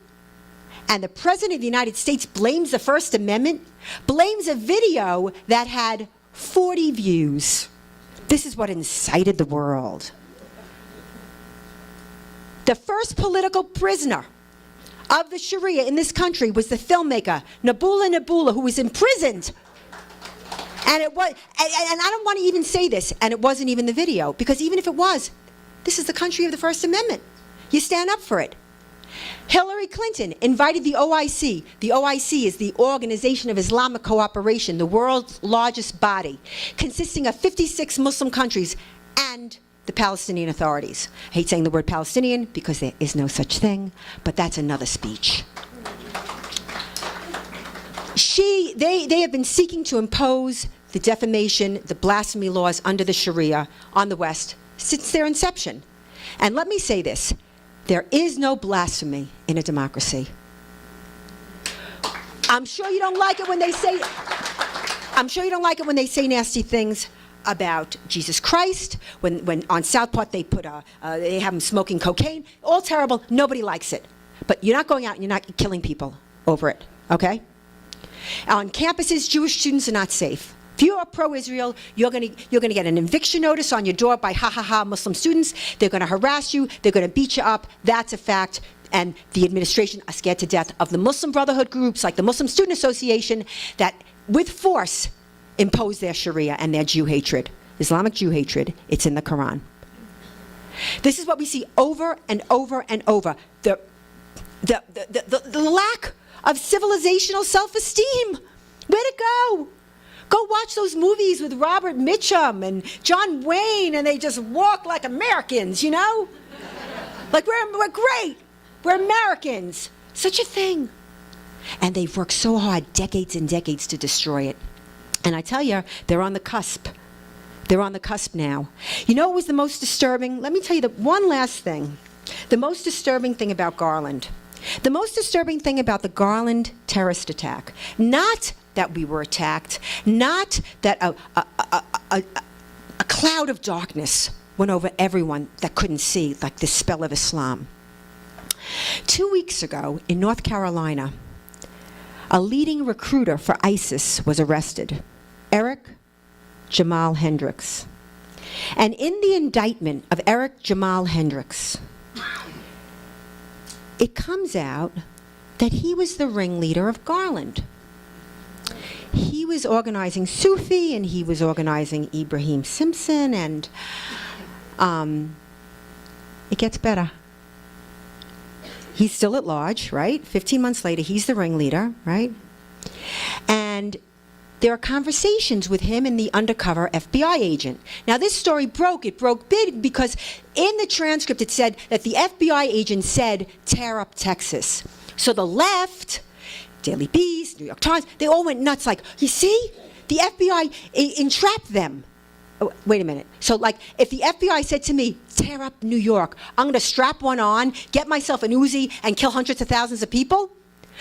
and the President of the United States blames the First Amendment, blames a video that had 40 views. This is what incited the world. The first political prisoner of the Sharia in this country was the filmmaker, Nabula, who was imprisoned. And it was, and I don't want to even say this, and it wasn't even the video, because even if it was, this is the country of the First Amendment. You stand up for it. Hillary Clinton invited the OIC. The OIC is the Organization of Islamic Cooperation, the world's largest body, consisting of 56 Muslim countries and the Palestinian authorities. I hate saying the word Palestinian because there is no such thing, but that's another speech. They have been seeking to impose the defamation, the blasphemy laws under the Sharia on the West since their inception. And let me say this. There is no blasphemy in a democracy. I'm sure you don't like it when they say nasty things about Jesus Christ. When on South Park they they have him smoking cocaine. All terrible. Nobody likes it. But you're not going out and you're not killing people over it. Okay? On campuses, Jewish students are not safe. If you are pro-Israel, you're going to get an eviction notice on your door by Muslim students. They're going to harass you. They're going to beat you up. That's a fact. And the administration are scared to death of the Muslim Brotherhood groups like the Muslim Student Association that, with force, impose their Sharia and their Jew hatred. Islamic Jew hatred. It's in the Quran. This is what we see over and over and over. The lack of civilizational self-esteem. Where'd it go? Go watch those movies with Robert Mitchum and John Wayne, and they just walk like Americans, you know? Like, we're great. We're Americans. Such a thing. And they've worked so hard, decades and decades, to destroy it. And I tell you, they're on the cusp. They're on the cusp now. You know what was the most disturbing? Let me tell you one last thing. The most disturbing thing about Garland. The most disturbing thing about the Garland terrorist attack. Not that we were attacked. Not that a cloud of darkness went over everyone that couldn't see, like the spell of Islam. 2 weeks ago in North Carolina, a leading recruiter for ISIS was arrested, Eric Jamal Hendricks. And in the indictment of Eric Jamal Hendricks, it comes out that he was the ringleader of Garland. He was organizing Sufi, and he was organizing Ibrahim Simpson, and it gets better. He's still at large, right? 15 months later, he's the ringleader, right? And there are conversations with him and the undercover FBI agent. Now, this story broke. It broke big because in the transcript it said that the FBI agent said, tear up Texas. So the left, Daily Beast, New York Times, they all went nuts like, you see? The FBI entrapped them. Oh, wait a minute. So, like, if the FBI said to me, tear up New York, I'm going to strap one on, get myself an Uzi, and kill hundreds of thousands of people?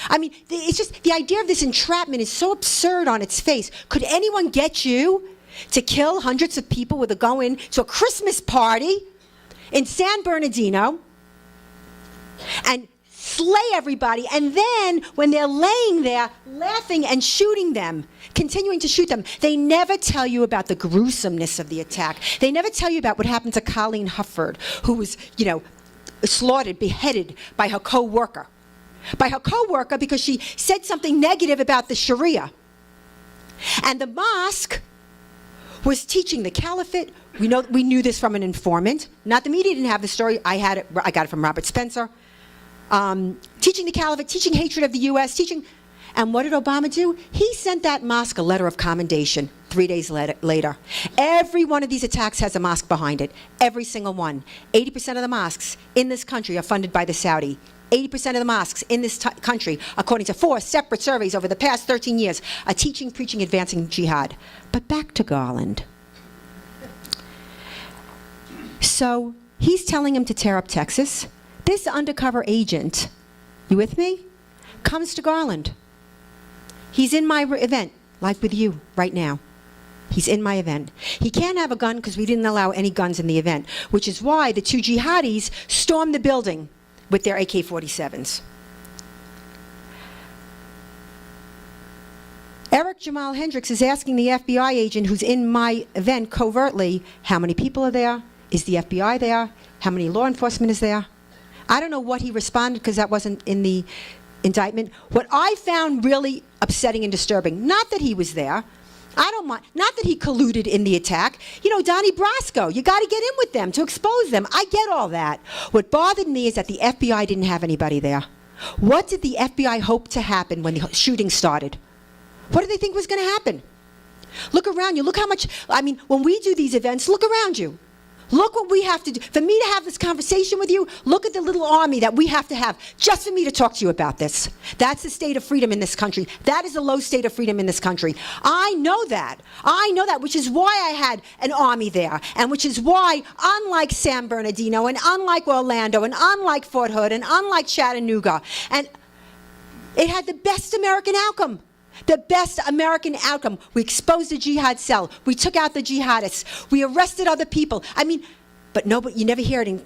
I mean, it's just, the idea of this entrapment is so absurd on its face. Could anyone get you to kill hundreds of people with a go in to a Christmas party in San Bernardino and slay everybody, and then when they're laying there laughing and shooting them, continuing to shoot them, they never tell you about the gruesomeness of the attack. They never tell you about what happened to Colleen Hufford, who was, slaughtered, beheaded by her co-worker. By her co-worker because she said something negative about the Sharia. And the mosque was teaching the caliphate. We knew this from an informant. Not the media didn't have the story. I got it from Robert Spencer. Teaching the caliphate, teaching hatred of the U.S., teaching. And what did Obama do? He sent that mosque a letter of commendation 3 days later. Every one of these attacks has a mosque behind it. Every single one. 80% of the mosques in this country are funded by the Saudi. 80% of the mosques in this country, according to 4 separate surveys over the past 13 years, are teaching, preaching, advancing jihad. But back to Garland. So he's telling him to tear up Texas. This undercover agent, you with me, comes to Garland. He's in my event, like with you right now. He's in my event. He can't have a gun because we didn't allow any guns in the event, which is why the 2 jihadis stormed the building with their AK-47s. Eric Jamal Hendricks is asking the FBI agent who's in my event covertly, how many people are there? Is the FBI there? How many law enforcement is there? I don't know what he responded because that wasn't in the indictment. What I found really upsetting and disturbing, not that he was there, I don't mind, not that he colluded in the attack. Donnie Brasco, you got to get in with them to expose them. I get all that. What bothered me is that the FBI didn't have anybody there. What did the FBI hope to happen when the shooting started? What did they think was going to happen? Look around you. Look how much, when we do these events, look around you. Look what we have to do. For me to have this conversation with you, look at the little army that we have to have just for me to talk to you about this. That's the state of freedom in this country. That is the low state of freedom in this country. I know that. Which is why I had an army there, and which is why, unlike San Bernardino, and unlike Orlando, and unlike Fort Hood, and unlike Chattanooga, and it had the best American outcome. The best American outcome. We exposed the jihad cell. We took out the jihadists. We arrested other people. But you never hear it in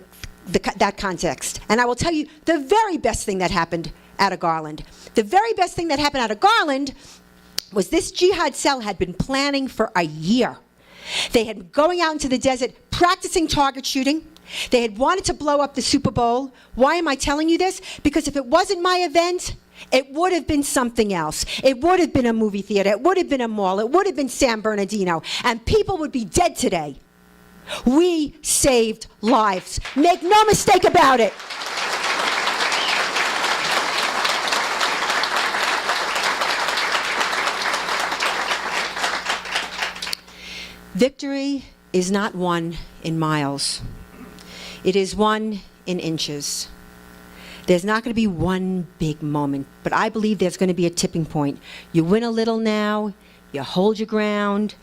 that context. And I will tell you the very best thing that happened out of Garland. The very best thing that happened out of Garland was this jihad cell had been planning for a year. They had been going out into the desert, practicing target shooting. They had wanted to blow up the Super Bowl. Why am I telling you this? Because if it wasn't my event, it would have been something else. It would have been a movie theater. It would have been a mall. It would have been San Bernardino. And people would be dead today. We saved lives. Make no mistake about it. Victory is not won in miles. It is won in inches. There's not going to be one big moment, but I believe there's going to be a tipping point. You win a little now, you hold your ground,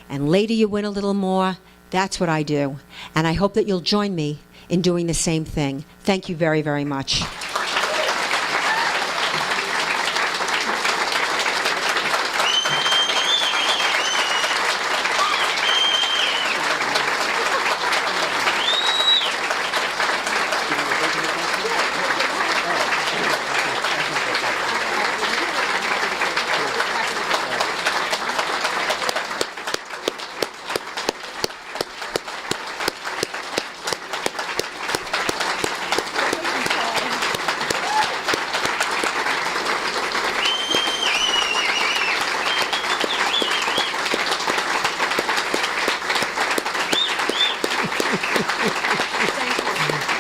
and later you win a little more. That's what I do. And I hope that you'll join me in doing the same thing. Thank you very, very much.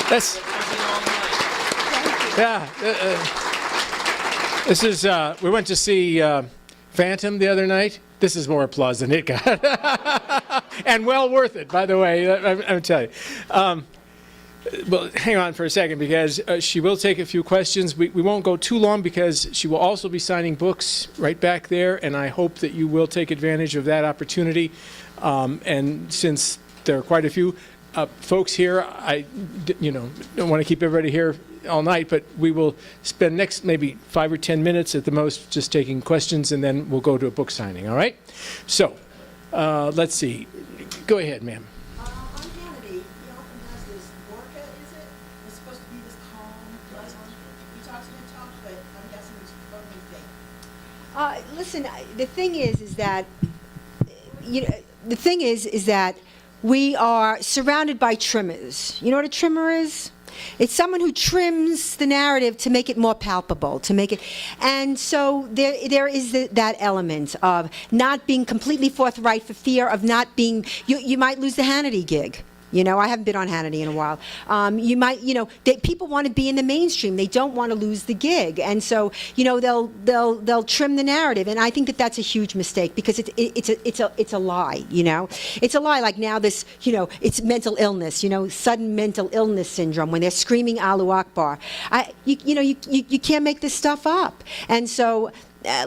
That's, yeah. This is, we went to see Phantom the other night. This is more applause than it got. And well worth it, by the way, I'm telling you. Well, hang on for a second, because she will take a few questions. We won't go too long, because she will also be signing books right back there, and I hope that you will take advantage of that opportunity. And since there are quite a few folks here, I don't want to keep everybody here all night, but we will spend next maybe 5 or 10 minutes at the most just taking questions, and then we'll go to a book signing, all right? So, let's see. Go ahead, ma'am. On Hannity, he often does this Orca, is it? It's supposed to be this calm, pleasant. He talks a good talk, but I'm guessing he's totally fake. Listen, the thing is that, the thing is that we are surrounded by trimmers. You know what a trimmer is? It's someone who trims the narrative to make it more palpable, to make it, and so there is that element of not being completely forthright for fear of not being, you might lose the Hannity gig. I haven't been on Hannity in a while. You might, people want to be in the mainstream. They don't want to lose the gig, and so they'll trim the narrative. And I think that that's a huge mistake, because it's a lie. It's a lie. Like now, this it's mental illness. Sudden mental illness syndrome, when they're screaming Allahu Akbar. You can't make this stuff up. And so,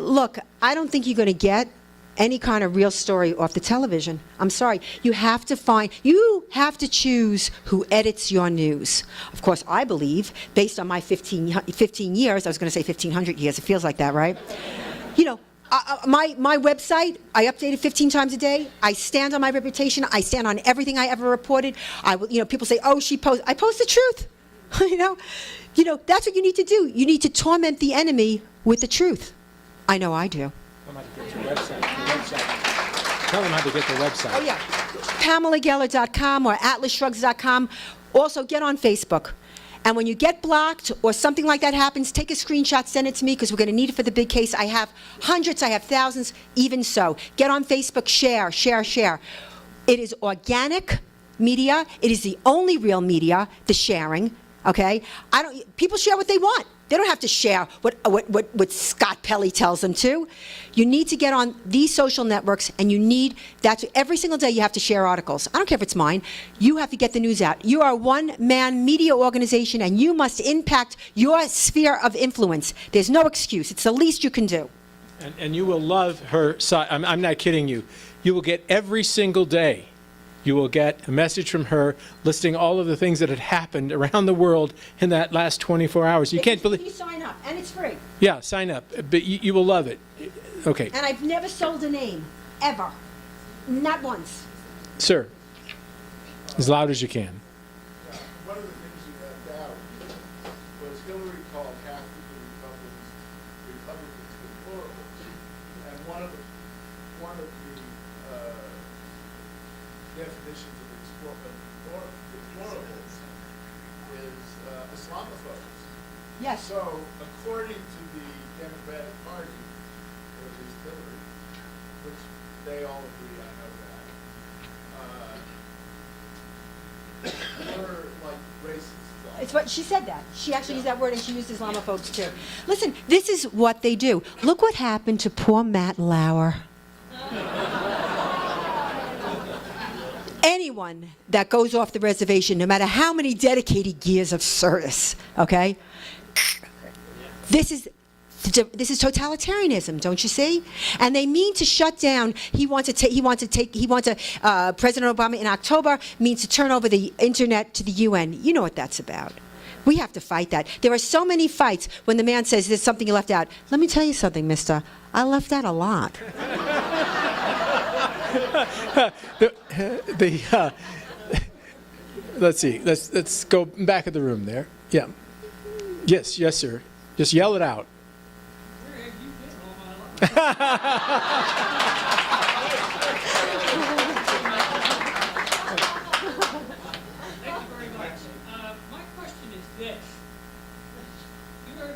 look, I don't think you're going to get any kind of real story off the television. I'm sorry. You have to choose who edits your news. Of course, I believe, based on my 15 years, I was going to say 1,500 years, it feels like that, right? My website, I update it 15 times a day. I stand on my reputation. I stand on everything I ever reported. People say, oh, I post the truth. That's what you need to do. You need to torment the enemy with the truth. I know I do. Tell them how to get their website. Oh, yeah. PamelaGeller.com or AtlasShrugs.com. Also, get on Facebook. And when you get blocked or something like that happens, take a screenshot, send it to me, because we're going to need it for the big case. I have hundreds, I have thousands, even so. Get on Facebook, share, share, share. It is organic media. It is the only real media, the sharing, okay? People share what they want. They don't have to share what Scott Pelley tells them to. You need to get on these social networks, and that's every single day you have to share articles. I don't care if it's mine. You have to get the news out. You are a one-man media organization, and you must impact your sphere of influence. There's no excuse. It's the least you can do. And you will love her site. I'm not kidding you. You will get every single day. You will get a message from her listing all of the things that had happened around the world in that last 24 hours. You can't believe. You sign up, and it's free. Yeah, sign up. But you will love it. Okay. And I've never sold a name, ever. Not once. Sir, as loud as you can. One of the things you left out was Hillary called half of the Republicans deplorables, and one of the definitions of deplorables is Islamophobes. Yes. So, according to the Democratic Party, or at least Hillary, which they all agree, I know that, It's what she said that. She actually used that word, and she used Islamophobes too. Listen, this is what they do. Look what happened to poor Matt Lauer. Anyone that goes off the reservation, no matter how many dedicated years of service, okay? This is totalitarianism, don't you see? And they mean to shut down. President Obama in October means to turn over the internet to the UN. You know what that's about. We have to fight that. There are so many fights when the man says there's something you left out. Let me tell you something, mister. I left out a lot. Let's see. Let's go back of the room there. Yeah. Yes, sir. Just yell it out. Where have you been all my life? Thank you very much. My question is this. You're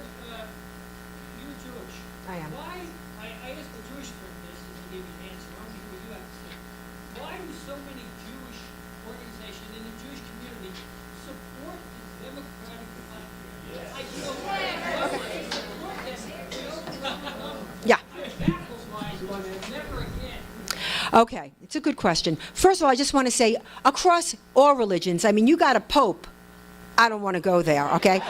Jewish. I am. Why, I asked the Jewish friend this, and he gave me an answer. I don't think you have to say. Why do so many Jewish organizations in the Jewish community support this democratic platform? I don't support them. Yeah. Baffles my never again. Okay, it's a good question. First of all, I just want to say, across all religions, I mean, you got a pope. I don't want to go there, okay?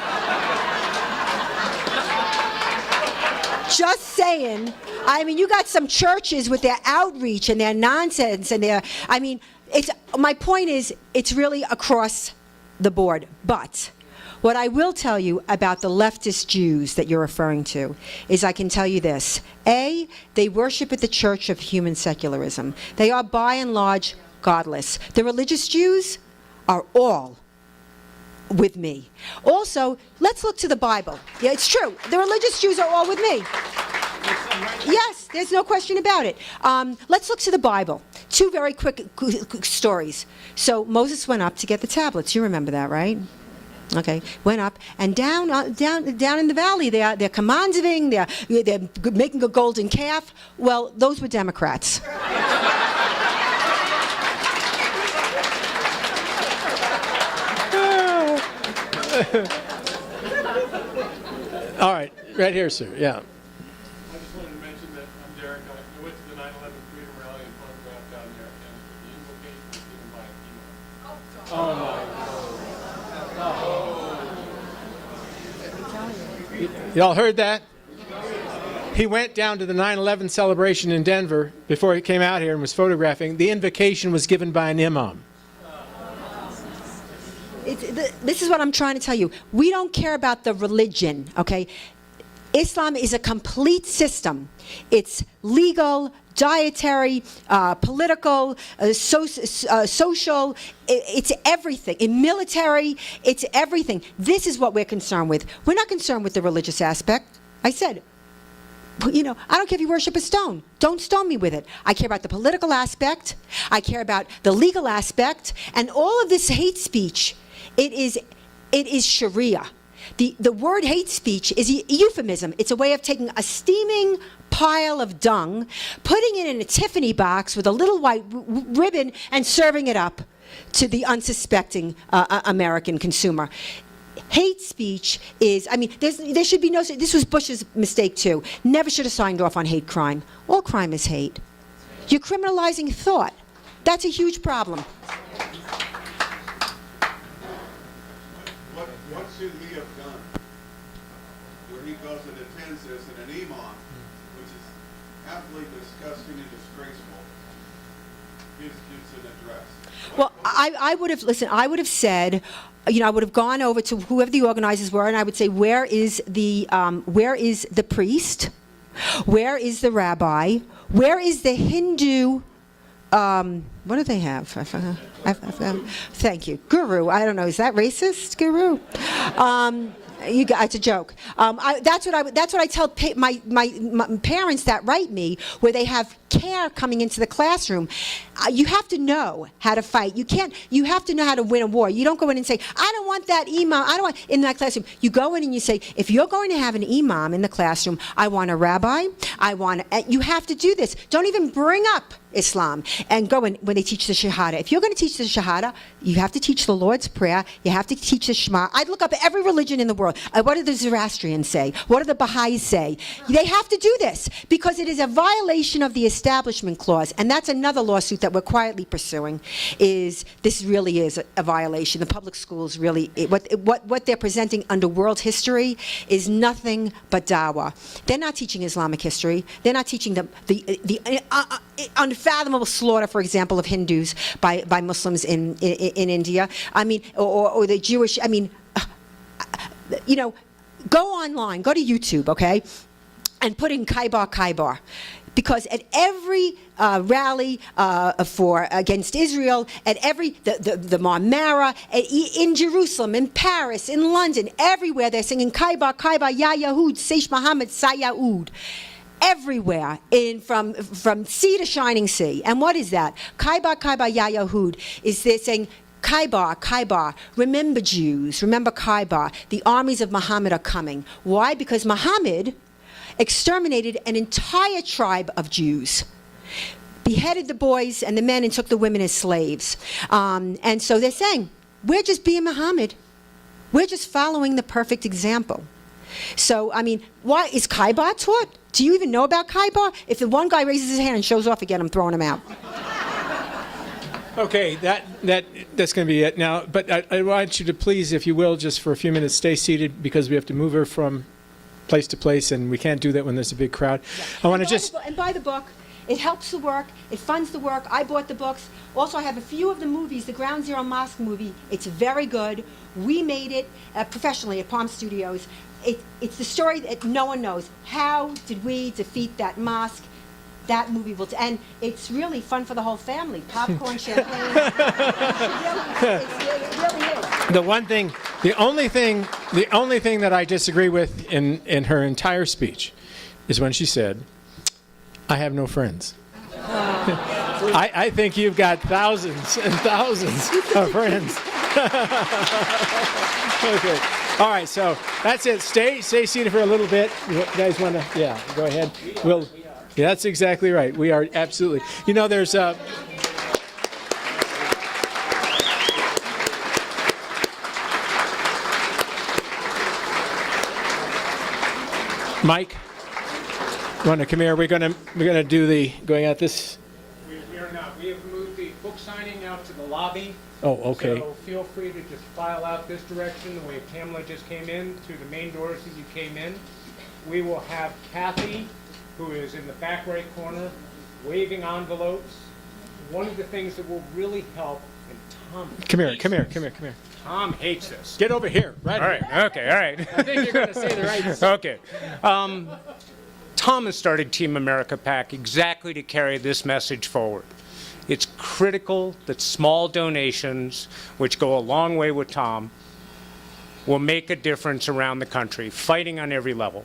Just saying. I mean, you got some churches with their outreach and their nonsense and their, I mean, my point is, it's really across the board. But what I will tell you about the leftist Jews that you're referring to is I can tell you this. A, they worship at the church of human secularism. They are by and large godless. The religious Jews are all with me. Also, let's look to the Bible. Yeah, it's true. The religious Jews are all with me. Yes, there's no question about it. Let's look to the Bible. Two very quick stories. So Moses went up to get the tablets. You remember that, right? Okay, went up, and down in the valley, they're commanding, they're making a golden calf. Well, those were Democrats. All right, right here, sir. Yeah. I just wanted to mention that I'm Derek. I went to the 9/11 Freedom Rally and photographed down there, and the invocation was given by a female. Y'all heard that? He went down to the 9/11 celebration in Denver before he came out here and was photographing. The invocation was given by an imam. This is what I'm trying to tell you. We don't care about the religion, okay? Islam is a complete system. It's legal, dietary, political, social, it's everything. In military, it's everything. This is what we're concerned with. We're not concerned with the religious aspect. I said, you know, I don't care if you worship a stone. Don't stone me with it. I care about the political aspect. I care about the legal aspect. And all of this hate speech, it is Sharia. The word hate speech is a euphemism. It's a way of taking a steaming pile of dung, putting it in a Tiffany box with a little white ribbon, and serving it up to the unsuspecting American consumer. Hate speech is, I mean, there should be no, this was Bush's mistake too. Never should have signed off on hate crime. All crime is hate. You're criminalizing thought. That's a huge problem. What should he have done where he goes and attends this and an imam, which is absolutely disgusting and disgraceful, gives an address? Well, I would have said, you know, I would have gone over to whoever the organizers were, and I would say, where is the priest? Where is the rabbi? Where is the Hindu? What do they have? Thank you, guru. I don't know. Is that racist, guru? It's a joke. That's what I tell my parents that write me, where they have care coming into the classroom. You have to know how to fight. You have to know how to win a war. You don't go in and say, I don't want that imam. I don't want in that classroom. You go in and you say, if you're going to have an imam in the classroom, I want a rabbi. You have to do this. Don't even bring up Islam and go in when they teach the Shahada. If you're going to teach the Shahada, you have to teach the Lord's Prayer. You have to teach the Shema. I'd look up every religion in the world. What do the Zoroastrians say? What do the Baha'is say? They have to do this because it is a violation of the Establishment Clause, and that's another lawsuit that we're quietly pursuing. This really is a violation. The public schools really, what they're presenting under world history is nothing but dawah. They're not teaching Islamic history. They're not teaching the unfathomable slaughter, for example, of Hindus by Muslims in India. I mean, or the Jewish. I mean, go online, go to YouTube, okay, and put in Khyber. Because at every rally against Israel, at every the Marmara, in Jerusalem, in Paris, in London, everywhere they're singing Khyber, Ya Yahud, Seish Muhammad, Sayaud. Everywhere, from sea to shining sea. And what is that? Khyber, Ya Yahud is they're saying, Khyber, remember Jews, remember Khyber. The armies of Muhammad are coming. Why? Because Muhammad exterminated an entire tribe of Jews, beheaded the boys and the men and took the women as slaves. And so they're saying, we're just being Muhammad. We're just following the perfect example. So, I mean, why is Khyber taught? Do you even know about Khyber? If the one guy raises his hand and shows off again, I'm throwing him out. Okay, that's going to be it now. But I want you to please, if you will, just for a few minutes, stay seated because we have to move her from place to place, and we can't do that when there's a big crowd. Yeah. I want to just... And buy the book. It helps the work. It funds the work. I bought the books. Also, I have a few of the movies. The Ground Zero Mosque movie, it's very good. We made it professionally at Palm Studios. It's the story that no one knows. How did we defeat that mosque? That movie will, and it's really fun for the whole family. Popcorn, champagne. It really is. The only thing that I disagree with in her entire speech is when she said, "I have no friends." I think you've got thousands and thousands of friends. Okay. All right, so that's it. Stay seated for a little bit. You guys want to? Yeah, go ahead. Yeah, that's exactly right. We are absolutely. There's Mike, you want to come here? We're gonna do going at this. We are not. We have moved the book signing out to the lobby. Oh, okay. So feel free to just file out this direction, the way Pamela just came in, through the main doors that you came in. We will have Kathy, who is in the back right corner, waving envelopes. One of the things that will really help, and Tom Come here. Tom hates this. Get over here. Right. All right. Okay. All right. I think you're going to say the right. Okay. Tom has started Team America PAC exactly to carry this message forward. It's critical that small donations, which go a long way with Tom, will make a difference around the country, fighting on every level.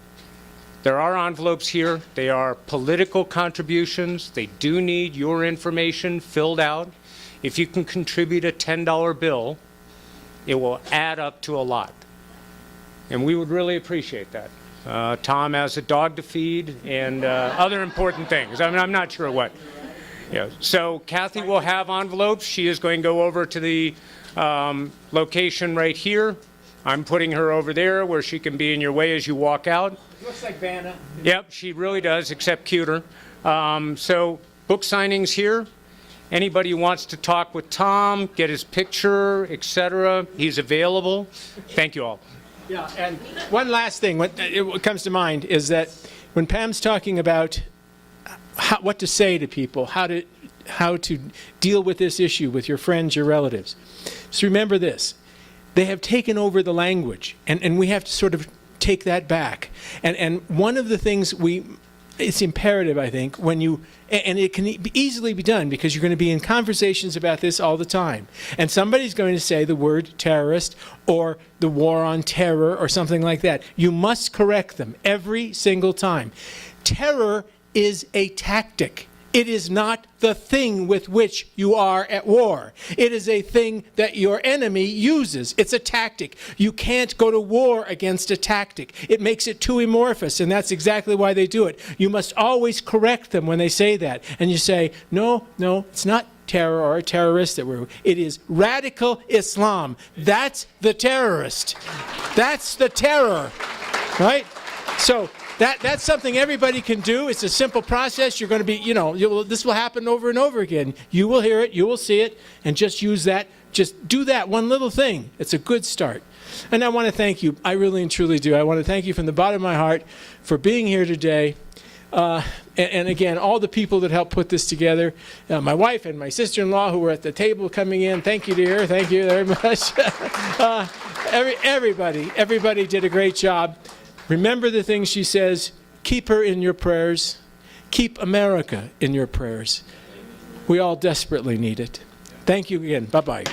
There are envelopes here. They are political contributions. They do need your information filled out. If you can contribute a $10 bill, it will add up to a lot. And we would really appreciate that. Tom has a dog to feed and other important things. I mean, I'm not sure what. Yeah. So Kathy will have envelopes. She is going to go over to the location right here. I'm putting her over there where she can be in your way as you walk out. Looks like Vanna. Yep, she really does, except cuter. So book signings here. Anybody who wants to talk with Tom, get his picture, etc., he's available. Thank you all. Yeah, and one last thing, what comes to mind is that when Pam's talking about what to say to people, how to deal with this issue with your friends, your relatives, just remember this. They have taken over the language, and we have to sort of take that back. And one of the things it's imperative, I think, and it can easily be done because you're going to be in conversations about this all the time. And somebody's going to say the word terrorist or the war on terror or something like that. You must correct them every single time. Terror is a tactic. It is not the thing with which you are at war. It is a thing that your enemy uses. It's a tactic. You can't go to war against a tactic. It makes it too amorphous, and that's exactly why they do it. You must always correct them when they say that. And you say, no, it's not terror or a terrorist that it is radical Islam. That's the terrorist. That's the terror, right? So that's something everybody can do. It's a simple process. You're going to be, this will happen over and over again. You will hear it, you will see it, and just use that. Just do that one little thing. It's a good start. And I want to thank you. I really and truly do. I want to thank you from the bottom of my heart for being here today. And again, all the people that helped put this together, my wife and my sister-in-law who were at the table coming in. Thank you, dear. Thank you very much. Everybody did a great job. Remember the things she says. Keep her in your prayers. Keep America in your prayers. We all desperately need it. Thank you again. Bye-bye.